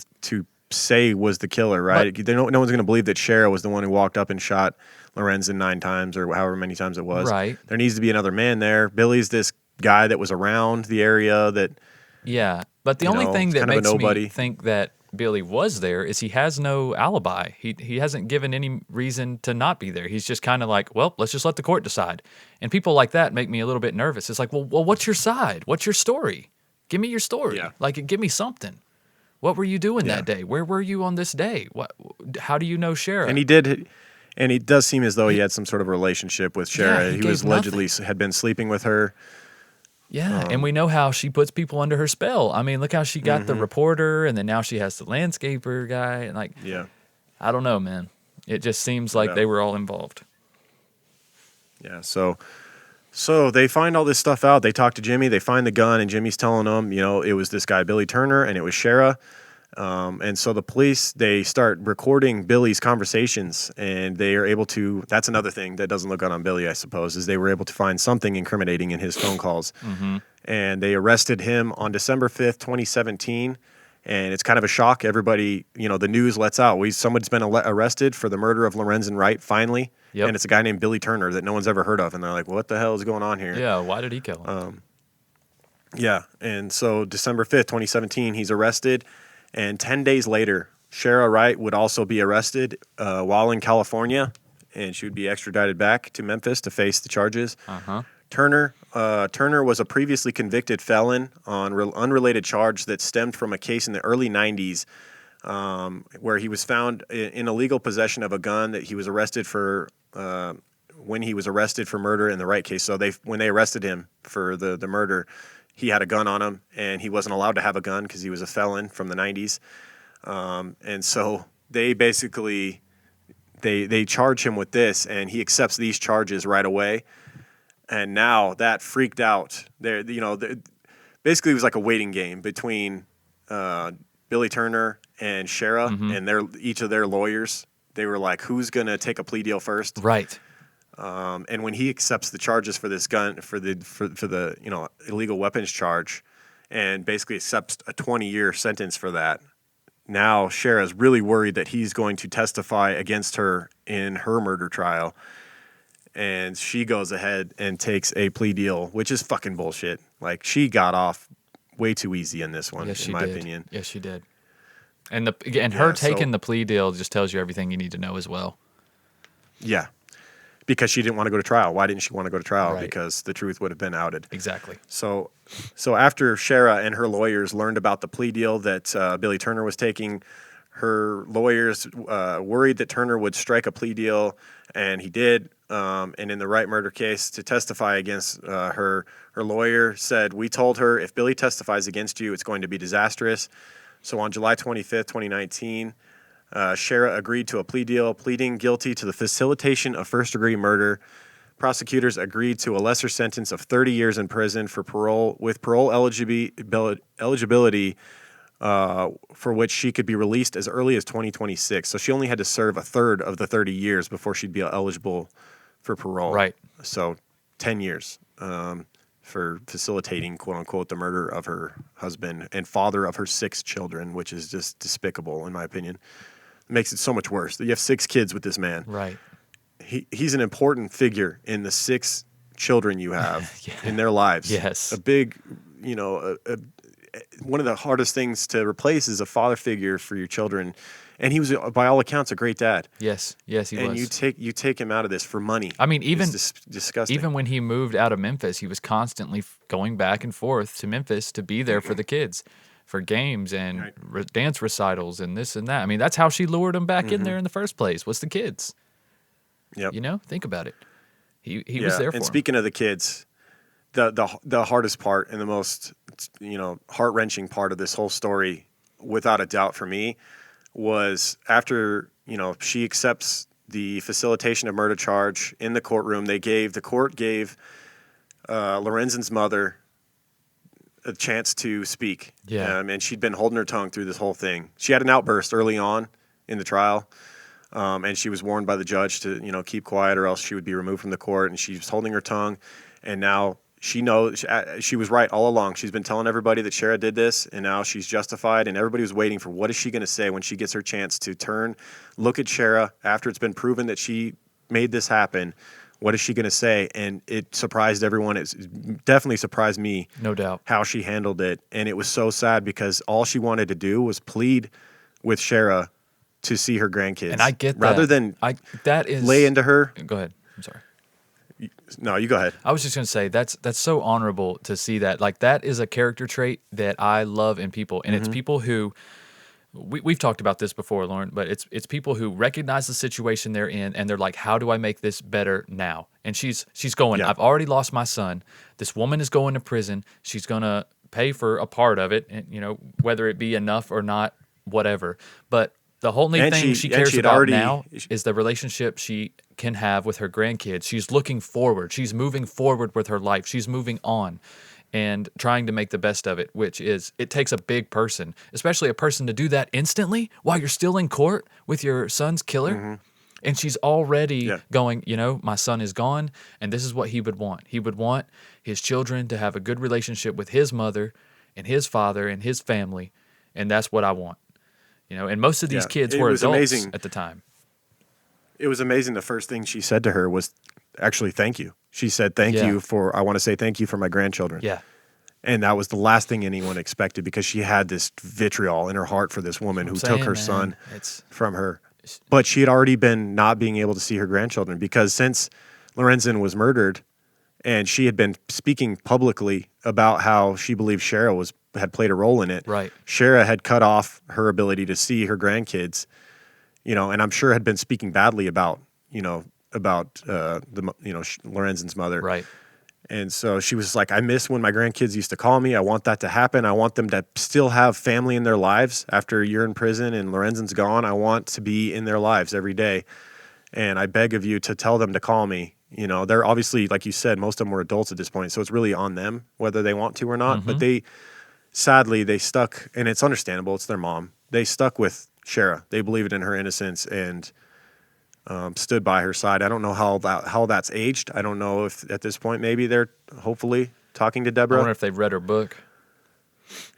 say was the killer, right? No one's going to believe that Shara was the one who walked up and shot Lorenzen 9 times or however many times it was. Right. There needs to be another man there. Billy's this guy that was around the area that. Yeah, but the only thing that makes me think that Billy was there is he has no alibi. He hasn't given any reason to not be there. He's just kind of like, well, let's just let the court decide. And people like that make me a little bit nervous. It's like, well, what's your side? What's your story? Give me your story. Yeah. Like, give me something. What were you doing that day? Where were you on this day? How do you know Shara? And it does seem as though he had some sort of relationship with Shara. Yeah, he was allegedly had been sleeping with her. Yeah, and we know how she puts people under her spell. I mean, look how she got the reporter, and then now she has the landscaper guy. And I don't know, man. It just seems like they were all involved. Yeah, so they find all this stuff out. They talk to Jimmy. They find the gun, and Jimmy's telling them, it was this guy, Billy Turner, and it was Shara. And so the police, they start recording Billy's conversations, and they are able to, that's another thing that doesn't look good on Billy, I suppose, is they were able to find something incriminating in his phone calls. And they arrested him on December 5th, 2017. And it's kind of a shock. Everybody, the news lets out. Someone's been arrested for the murder of Lorenzen Wright, finally. Yep. And it's a guy named Billy Turner that no one's ever heard of. And they're like, what the hell is going on here? Yeah, why did he kill him? Yeah, and so December 5th, 2017, he's arrested. And 10 days later, Shara Wright would also be arrested while in California, and she would be extradited back to Memphis to face the charges. Turner was a previously convicted felon on unrelated charge that stemmed from a case in the early 90s where he was found in illegal possession of a gun that he was arrested for when he was arrested for murder in the Wright case. So when they arrested him for the murder, he had a gun on him, and he wasn't allowed to have a gun because he was a felon from the 90s. And so they basically they charge him with this, and he accepts these charges right away. And now that freaked out. Basically it was like a waiting game between Billy Turner and Shara, and each of their lawyers. They were like, who's going to take a plea deal first? Right. And when he accepts the charges for this gun, for the illegal weapons charge, and basically accepts a 20-year sentence for that, now Shara's really worried that he's going to testify against her in her murder trial. And she goes ahead and takes a plea deal, which is fucking bullshit. Like, she got off way too easy in this one, in my opinion. Yes, she did. And her taking the plea deal just tells you everything you need to know as well. Yeah. Because she didn't want to go to trial. Why didn't she want to go to trial? Right. Because the truth would have been outed. Exactly. So after Shara and her lawyers learned about the plea deal that Billy Turner was taking, her lawyers worried that Turner would strike a plea deal, and he did. And in the Wright murder case, to testify against her lawyer said, we told her if Billy testifies against you, it's going to be disastrous. So on July 25th, 2019, Shara agreed to a plea deal, pleading guilty to the facilitation of first-degree murder. Prosecutors agreed to a lesser sentence of 30 years in prison for parole, with parole eligibility for which she could be released as early as 2026. So she only had to serve a third of the 30 years before she'd be eligible for parole. Right. So 10 years for facilitating, quote unquote, the murder of her husband and father of her 6 children, which is just despicable, in my opinion. It makes it so much worse that you have 6 kids with this man. Right. He's an important figure in the 6 children you have in their lives. Yes. A big, one of the hardest things to replace is a father figure for your children. And he was, by all accounts, a great dad. Yes, he was. And you take him out of this for money. I mean, even disgusting. Even when he moved out of Memphis, he was constantly going back and forth to Memphis to be there for the kids, for games and dance recitals and this and that. I mean, that's how she lured him back in there in the first place, was the kids. Yep. Think about it. He was there for And him. speaking of the kids, the hardest part and the most heart-wrenching part of this whole story, without a doubt for me, was after she accepts the facilitation of murder charge in the courtroom. The court gave Lorenzen's mother a chance to speak. Yeah. And she'd been holding her tongue through this whole thing. She had an outburst early on in the trial. And she was warned by the judge to, keep quiet or else she would be removed from the court. And she was holding her tongue. And now she knows she was right all along. She's been telling everybody that Shara did this, and now she's justified. And everybody was waiting for what is she going to say when she gets her chance to turn, look at Shara after it's been proven that she made this happen. What is she going to say? And it surprised everyone. It definitely surprised me. No doubt. How she handled it. And it was so sad because all she wanted to do was plead with Shara to see her grandkids. And I get that. Rather than lay into her. Go ahead. I'm sorry. No, you go ahead. I was just going to say that's so honorable to see that. Like, that is a character trait that I love in people. And it's people who, we've talked about this before, Lauren, but it's people who recognize the situation they're in and they're like, how do I make this better now? And she's going, I've already lost my son. This woman is going to prison. She's going to pay for a part of it, and whether it be enough or not, whatever. But the only thing she cares about now is the relationship she can have with her grandkids. She's looking forward. She's moving forward with her life. She's moving on and trying to make the best of it, which is, it takes a big person, especially a person, to do that instantly while you're still in court with your son's killer. And she's already going, my son is gone, and this is what he would want. He would want his children to have a good relationship with his mother and his father and his family, and that's what I want. And most of these kids were adults at the time. It was amazing. The first thing she said to her was actually thank you. She said, I want to say thank you for my grandchildren. Yeah. And that was the last thing anyone expected, because she had this vitriol in her heart for this woman who took her son from her. But she had already been not being able to see her grandchildren, because since Lorenzen was murdered and she had been speaking publicly about how she believed Shara had played a role in it. Right. Shara had cut off her ability to see her grandkids, and I'm sure had been speaking badly about Lorenzen's mother. Right. And so she was like, I miss when my grandkids used to call me. I want that to happen. I want them to still have family in their lives after you're in prison and Lorenzen's gone. I want to be in their lives every day. And I beg of you to tell them to call me, They're obviously, like you said, most of them were adults at this point, so it's really on them whether they want to or not. But sadly, they stuck, and it's understandable. It's their mom. They stuck with Shara. They believed in her innocence and stood by her side. I don't know how that's aged. I don't know if at this point maybe they're hopefully talking to Deborah. I wonder if they've read her book.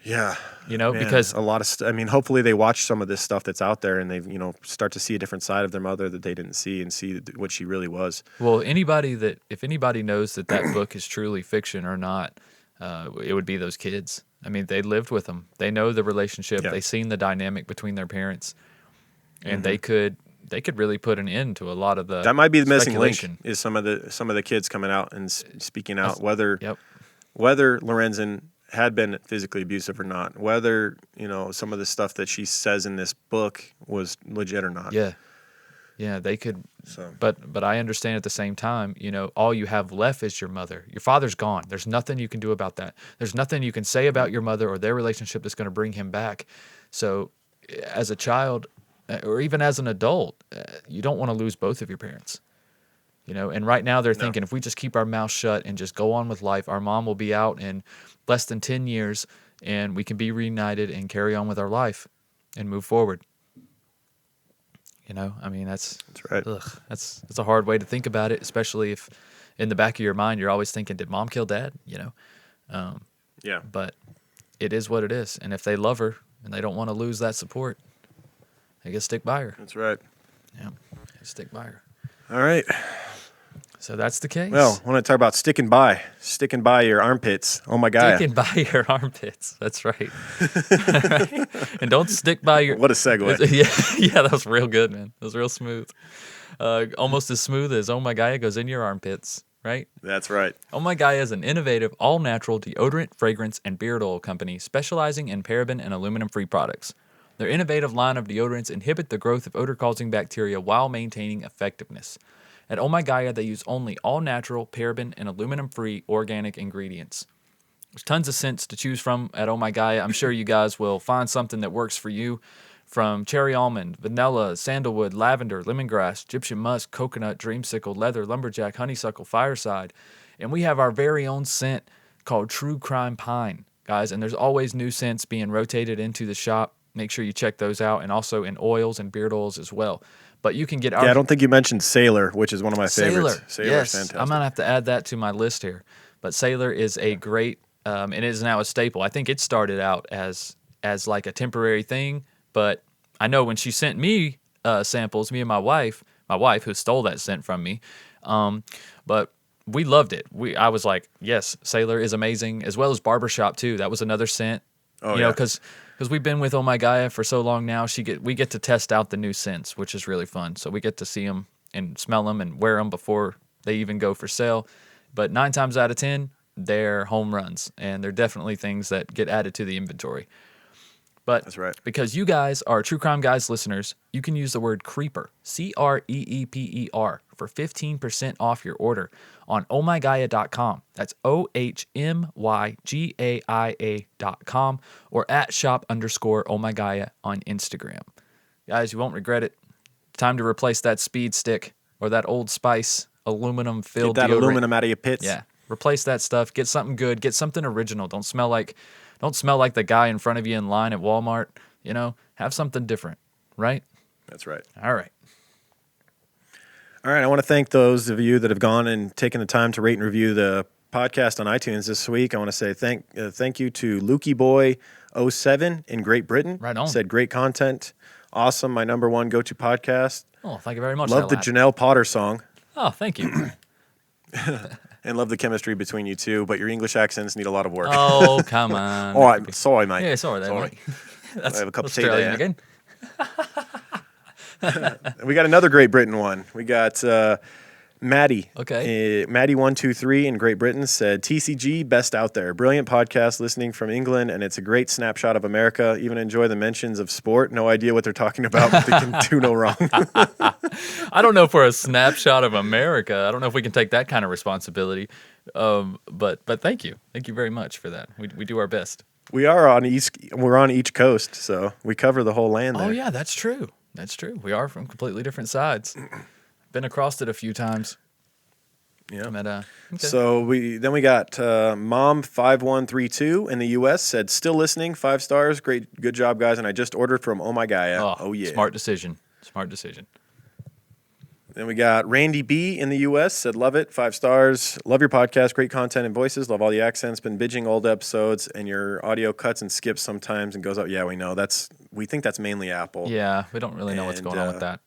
Yeah. Because a lot of hopefully they watch some of this stuff that's out there and they start to see a different side of their mother that they didn't see and see what she really was. Well, if anybody knows that book is truly fiction or not, it would be those kids. I mean, they lived with them. They know the relationship. Yeah. They've seen the dynamic between their parents, and they could really put an end to a lot of the that might be the missing link is some of the kids coming out and speaking out whether Lorenzen had been physically abusive or not, whether some of the stuff that she says in this book was legit or not. Yeah, they could. So. But I understand at the same time, all you have left is your mother. Your father's gone. There's nothing you can do about that. There's nothing you can say about your mother or their relationship that's going to bring him back. So, as a child, or even as an adult, you don't want to lose both of your parents. And right now they're thinking if we just keep our mouth shut and just go on with life, our mom will be out in less than 10 years and we can be reunited and carry on with our life and move forward. That's right. That's a hard way to think about it, especially if in the back of your mind you're always thinking, did mom kill dad? Yeah. But it is what it is. And if they love her and they don't want to lose that support, they get stick by her. That's right. Yeah, stick by her. All right. So that's the case. Well, I want to talk about sticking by your armpits. Oh my God. Sticking by your armpits. That's right. And don't stick by your. What a segue. Yeah, that was real good, man. That was real smooth. Almost as smooth as Oh My Gaia goes in your armpits, right? That's right. Oh My Gaia is an innovative, all-natural deodorant, fragrance, and beard oil company specializing in paraben and aluminum-free products. Their innovative line of deodorants inhibit the growth of odor-causing bacteria while maintaining effectiveness. At Oh My Gaia, they use only all-natural, paraben, and aluminum-free organic ingredients. There's tons of scents to choose from at Oh My Gaia. I'm sure you guys will find something that works for you, from cherry almond, vanilla, sandalwood, lavender, lemongrass, Egyptian musk, coconut, dreamsicle, leather, lumberjack, honeysuckle, fireside. And we have our very own scent called True Crime Pine, guys. And there's always new scents being rotated into the shop. Make sure you check those out, and also in oils and beard oils as well. But you can get our... Yeah, I don't think you mentioned Sailor, which is one of my favorites. Sailor, yes. Fantastic. I'm going to have to add that to my list here. But Sailor is a great, and it is now a staple. I think it started out as like a temporary thing, but I know when she sent me samples, me and my wife who stole that scent from me, but we loved it. I was like, yes, Sailor is amazing, as well as Barbershop too. That was another scent. Oh, yeah. Because we've been with Oh My Gaia for so long now, we get to test out the new scents, which is really fun. So we get to see them and smell them and wear them before they even go for sale. But 9 times out of 10, they're home runs, and they're definitely things that get added to the inventory. But that's right. Because you guys are True Crime Guys listeners, you can use the word CREEPER, CREEPER, for 15% off your order on ohmygaia.com. That's OHMYGAIA.com or at shop_ohmygaia on Instagram. Guys, you won't regret it. Time to replace that Speed Stick or that Old Spice aluminum-filled deodorant. Get that aluminum out of your pits. Yeah, replace that stuff. Get something good. Get something original. Don't smell like the guy in front of you in line at Walmart. Have something different, right? That's right. All right. All right, I want to thank those of you that have gone and taken the time to rate and review the podcast on iTunes this week. I want to say thank you to Lukey Boy 07 in Great Britain. Right on. Said great content. Awesome, my number one go-to podcast. Oh, thank you very much. Love the Janelle Potter song. Oh, thank you. And love the chemistry between you two, but your English accents need a lot of work. Oh, come on. All right, sorry, mate. Yeah, sorry. That's I have a cup of tea Australian again. We got another Great Britain one. We got Maddie. Okay. Maddie123 in Great Britain said, TCG, best out there. Brilliant podcast listening from England, and it's a great snapshot of America. Even enjoy the mentions of sport. No idea what they're talking about, but they can do no wrong. I don't know if we're a snapshot of America. I don't know if we can take that kind of responsibility. But thank you. Thank you very much for that. We do our best. We're on each coast, so we cover the whole land there. Oh, yeah, that's true. That's true. We are from completely different sides. Been across it a few times. Yeah. Okay. So we got Mom5132 in the U.S. said, still listening, 5 stars. Good job, guys. And I just ordered from Oh My Gaia. Oh yeah. Smart decision. Then we got Randy B in the U.S. said, love it, 5 stars. Love your podcast, great content and voices. Love all the accents. Been binging old episodes, and your audio cuts and skips sometimes and goes up. Yeah, we know we think that's mainly Apple. Yeah, we don't really know what's going on with that.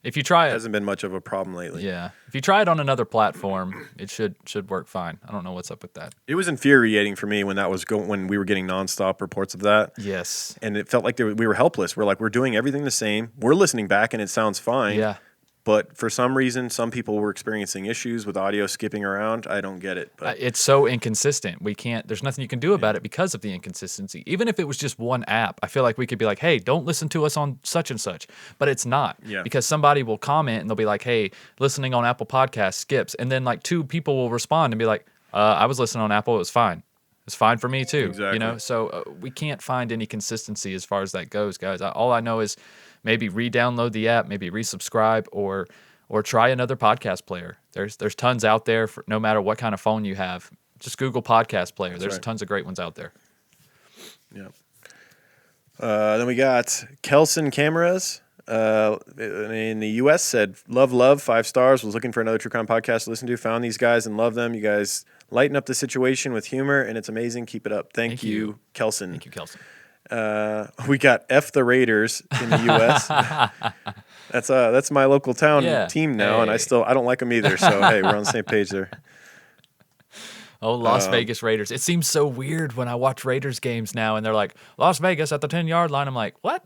If you try it, hasn't been much of a problem lately. Yeah, if you try it on another platform, it should work fine. I don't know what's up with that. It was infuriating for me when that was when we were getting nonstop reports of that. Yes, and it felt like we were helpless. We're doing everything the same. We're listening back, and it sounds fine. Yeah. But for some reason, some people were experiencing issues with audio skipping around. I don't get it. But it's so inconsistent. There's nothing you can do about it because of the inconsistency. Even if it was just one app, I feel like we could be like, hey, don't listen to us on such and such. But it's not. Yeah. Because somebody will comment and they'll be like, hey, listening on Apple Podcasts skips. And then like 2 people will respond and be like, I was listening on Apple. It was fine. It's fine for me too. Exactly. So we can't find any consistency as far as that goes, guys. All I know is maybe re-download the app, maybe resubscribe, or try another podcast player. There's tons out there for no matter what kind of phone you have. Just Google podcast player. There's tons of great ones out there. Yeah. Then we got Kelson Cameras in the U.S. said, love, 5 stars. Was looking for another True Crime podcast to listen to. Found these guys and love them. You guys lighten up the situation with humor, and it's amazing. Keep it up. Thank you, Kelson. Thank you, Kelson. We got F the Raiders in the U.S. That's my local town team now, and I don't like them either. So hey, we're on the same page there. Oh, Las Vegas Raiders! It seems so weird when I watch Raiders games now, and they're like Las Vegas at the 10-yard line. I'm like, what?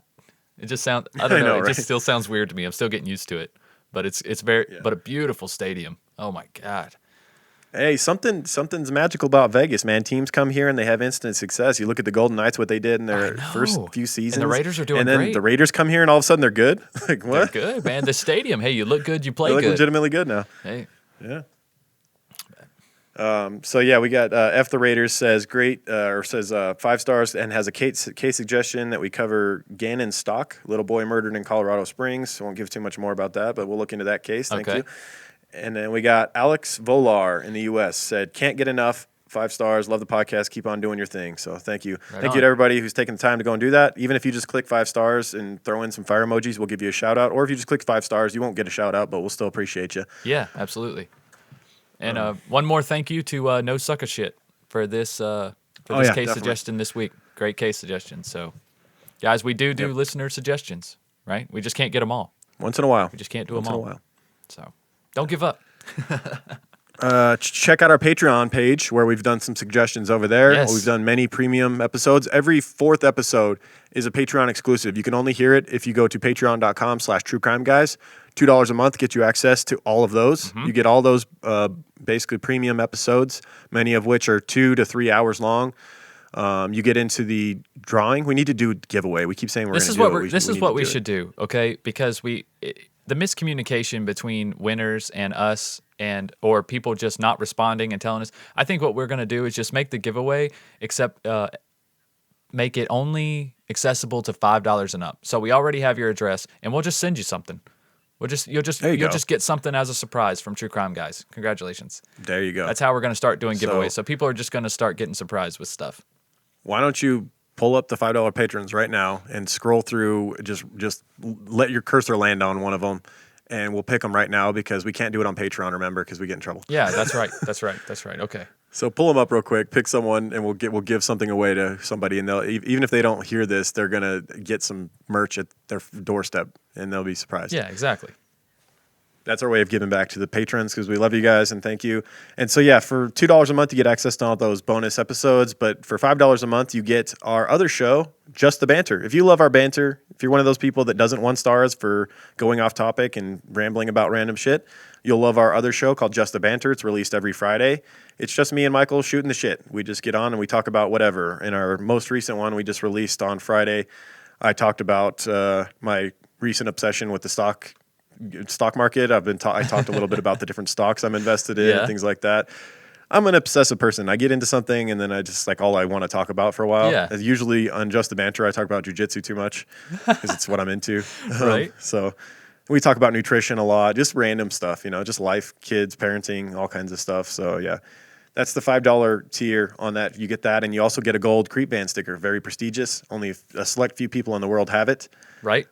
It just sounds. I don't know. It just still sounds weird to me. I'm still getting used to it, but it's but a beautiful stadium. Oh my God. Hey, something's magical about Vegas, man. Teams come here and they have instant success. You look at the Golden Knights, what they did in their first few seasons. And the Raiders are doing great. And then the Raiders come here and all of a sudden they're good. Like, what? They're good, man. The stadium, hey, you look good, you play they're good. Legitimately good now. Hey. Yeah. So yeah, we got F the Raiders says great, or says 5 stars, and has a case suggestion that we cover Gannon Stock, little boy murdered in Colorado Springs. I won't give too much more about that, but we'll look into that case. Thank you. And then we got Alex Volar in the U.S. said, can't get enough, 5 stars, love the podcast, keep on doing your thing. So thank you. Thank you to everybody who's taking the time to go and do that. Even if you just click 5 stars and throw in some fire emojis, we'll give you a shout out. Or if you just click 5 stars, you won't get a shout out, but we'll still appreciate you. Yeah, absolutely. And one more thank you to No Sucker Shit for this case definitely. Suggestion this week. Great case suggestion. So, guys, we do listener suggestions, right? We just can't get them all. Once in a while. We just can't do them all. Once in a while. So, don't give up. Check out our Patreon page where we've done some suggestions over there. Yes. We've done many premium episodes. Every 4th episode is a Patreon exclusive. You can only hear it if you go to patreon.com/truecrimeguys. $2 a month gets you access to all of those. Mm-hmm. You get all those basically premium episodes, many of which are 2 to 3 hours long. You get into the drawing. We need to do a giveaway. We keep saying we're going to do it. This is what we should do, okay? Because the miscommunication between winners and us or people just not responding and telling us, I think what we're going to do is just make the giveaway make it only accessible to $5 and up. So we already have your address, and we'll just send you something. You'll just get something as a surprise from True Crime Guys. Congratulations. There you go. That's how we're going to start doing giveaways. So people are just going to start getting surprised with stuff. Why don't you pull up the $5 patrons right now and scroll through, just let your cursor land on one of them, and we'll pick them right now because we can't do it on Patreon, remember, because we get in trouble. Yeah, that's right. That's right. Okay. So pull them up real quick, pick someone, and we'll give something away to somebody. And they'll, even if they don't hear this, they're gonna get some merch at their doorstep, and they'll be surprised. Yeah, exactly. That's our way of giving back to the patrons because we love you guys and thank you. And so, yeah, for $2 a month, you get access to all those bonus episodes. But for $5 a month, you get our other show, Just the Banter. If you love our banter, if you're one of those people that doesn't want stars for going off topic and rambling about random shit, you'll love our other show called Just the Banter. It's released every Friday. It's just me and Michael shooting the shit. We just get on and we talk about whatever. In our most recent one we just released on Friday, I talked about my recent obsession with the stock market. I talked a little bit about the different stocks I'm invested in and things like that. I'm an obsessive person. I get into something and then I just all I want to talk about for a while. Yeah. Usually on Just the Banter, I talk about jiu-jitsu too much because it's what I'm into. Right. So We talk about nutrition a lot, just random stuff, just life, kids, parenting, all kinds of stuff. So yeah, that's the $5 tier on that. You get that, and you also get a gold Creep Band sticker, very prestigious. Only a select few people in the world have it. Right.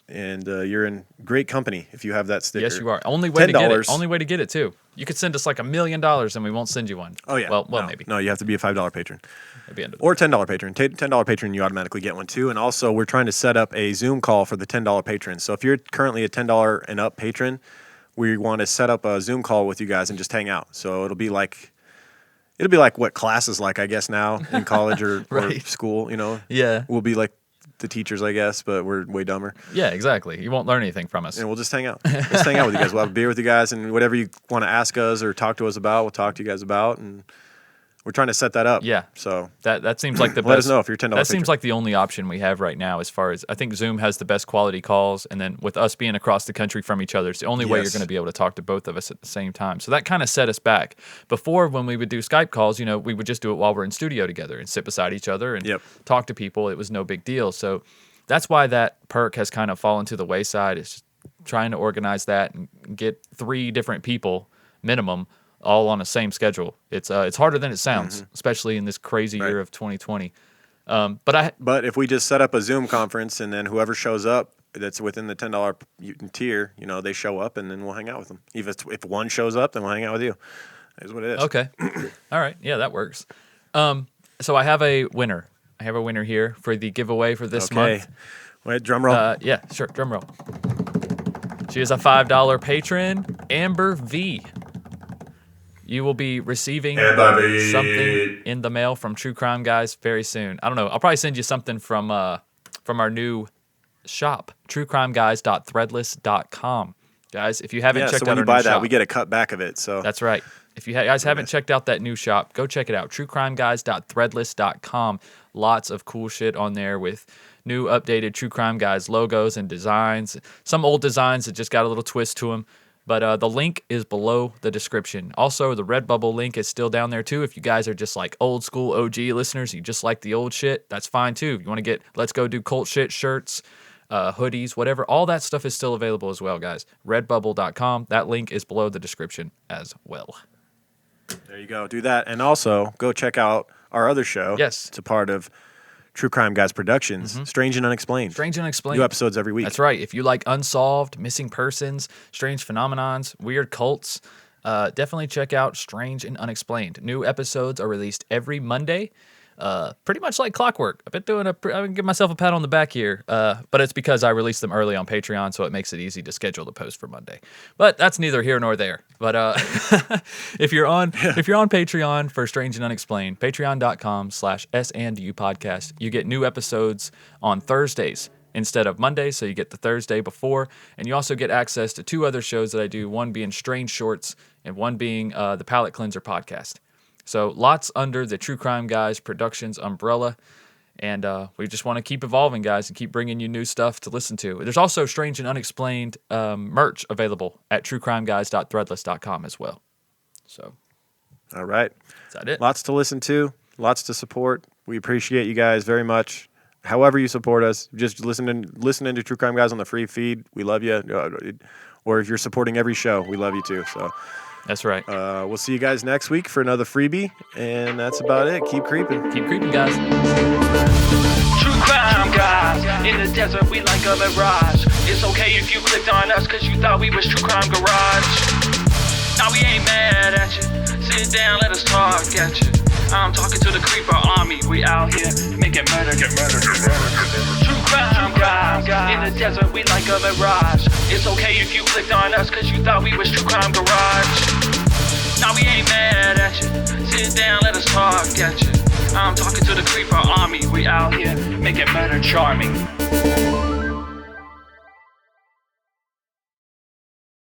And you're in great company if you have that sticker. Yes, you are. Only way to get it. Only way to get it too. You could send us like $1 million and we won't send you one. Oh yeah. Well, maybe. No, you have to be a $5 patron. Or $10 patron. $10 patron, you automatically get one too. And also, we're trying to set up a Zoom call for the $10 patrons. So if you're currently a $10 and up patron, we want to set up a Zoom call with you guys and just hang out. So it'll be like what class is like, I guess, now in college or, right. or school. Yeah. We'll be like the teachers, I guess, but we're way dumber. Yeah, exactly. You won't learn anything from us. And we'll just hang out. Just hang out with you guys. We'll have a beer with you guys, and whatever you want to ask us or talk to us about, we'll talk to you guys about. And we're trying to set that up. Yeah. So that seems like the best. Let us know if you're $10. That seems like the only option we have right now, as far as I think Zoom has the best quality calls, and then with us being across the country from each other, it's the only way you're going to be able to talk to both of us at the same time. So that kind of set us back. Before, when we would do Skype calls, we would just do it while we're in studio together and sit beside each other and talk to people. It was no big deal. So that's why that perk has kind of fallen to the wayside. It's just trying to organize that and get 3 different people minimum all on the same schedule. It's harder than it sounds, especially in this crazy year of 2020. But if we just set up a Zoom conference and then whoever shows up that's within the $10 tier, they show up and then we'll hang out with them. If one shows up, then we'll hang out with you. That's what it is. Okay. All right. Yeah, that works. So I have a winner. I have a winner here for the giveaway for this month. Wait, drum roll. Yeah, sure. Drum roll. She is a $5 patron, Amber V. You will be receiving something in the mail from True Crime Guys very soon. I don't know. I'll probably send you something from our new shop, truecrimeguys.threadless.com. Guys, if you haven't checked out our new shop. So when you buy that, we get a cut back of it. So that's right. If you guys haven't checked out that new shop, go check it out, truecrimeguys.threadless.com. Lots of cool shit on there with new updated True Crime Guys logos and designs. Some old designs that just got a little twist to them. But the link is below the description. Also, the Redbubble link is still down there, too. If you guys are just like old school OG listeners, you just like the old shit, that's fine, too. If you want to get Let's Go Do Cult Shit shirts, hoodies, whatever, all that stuff is still available as well, guys. Redbubble.com. That link is below the description as well. There you go. Do that. And also, go check out our other show. Yes. It's a part of True Crime Guys Productions, Strange and Unexplained. Strange and Unexplained. New episodes every week. That's right. If you like unsolved, missing persons, strange phenomenons, weird cults, definitely check out Strange and Unexplained. New episodes are released every Monday, pretty much like clockwork. I've been give myself a pat on the back here, but it's because I released them early on Patreon, so it makes it easy to schedule the post for Monday. But that's neither here nor there. But if you're on Patreon for Strange and Unexplained, patreon.com/SandU podcast, you get new episodes on Thursdays instead of Mondays, so you get the Thursday before, and you also get access to 2 other shows that I do, one being Strange Shorts and one being the Palate Cleanser podcast. So lots under the True Crime Guys Productions umbrella, and we just want to keep evolving, guys, and keep bringing you new stuff to listen to. There's also Strange and Unexplained merch available at truecrimeguys.threadless.com as well. So, all right. Is that it? Lots to listen to, lots to support. We appreciate you guys very much. However you support us, just listening to True Crime Guys on the free feed, we love you. Or if you're supporting every show, we love you too. So that's right. We'll see you guys next week for another freebie, and that's about it. Keep creeping. Keep creeping, guys. True Crime Guys, in the desert we like a mirage. It's okay if you clicked on us cause you thought we was True Crime Garage. Now we ain't mad at you, sit down, let us talk at you. I'm talking to the creeper army, we out here making murder, get murder, get murder. True Crime Guys, in the desert we like a mirage. It's okay if you clicked on us cause you thought we was True Crime Garage. Now we ain't mad at you, sit down, let us talk at you. I'm talking to the creeper army, we out here making murder charming.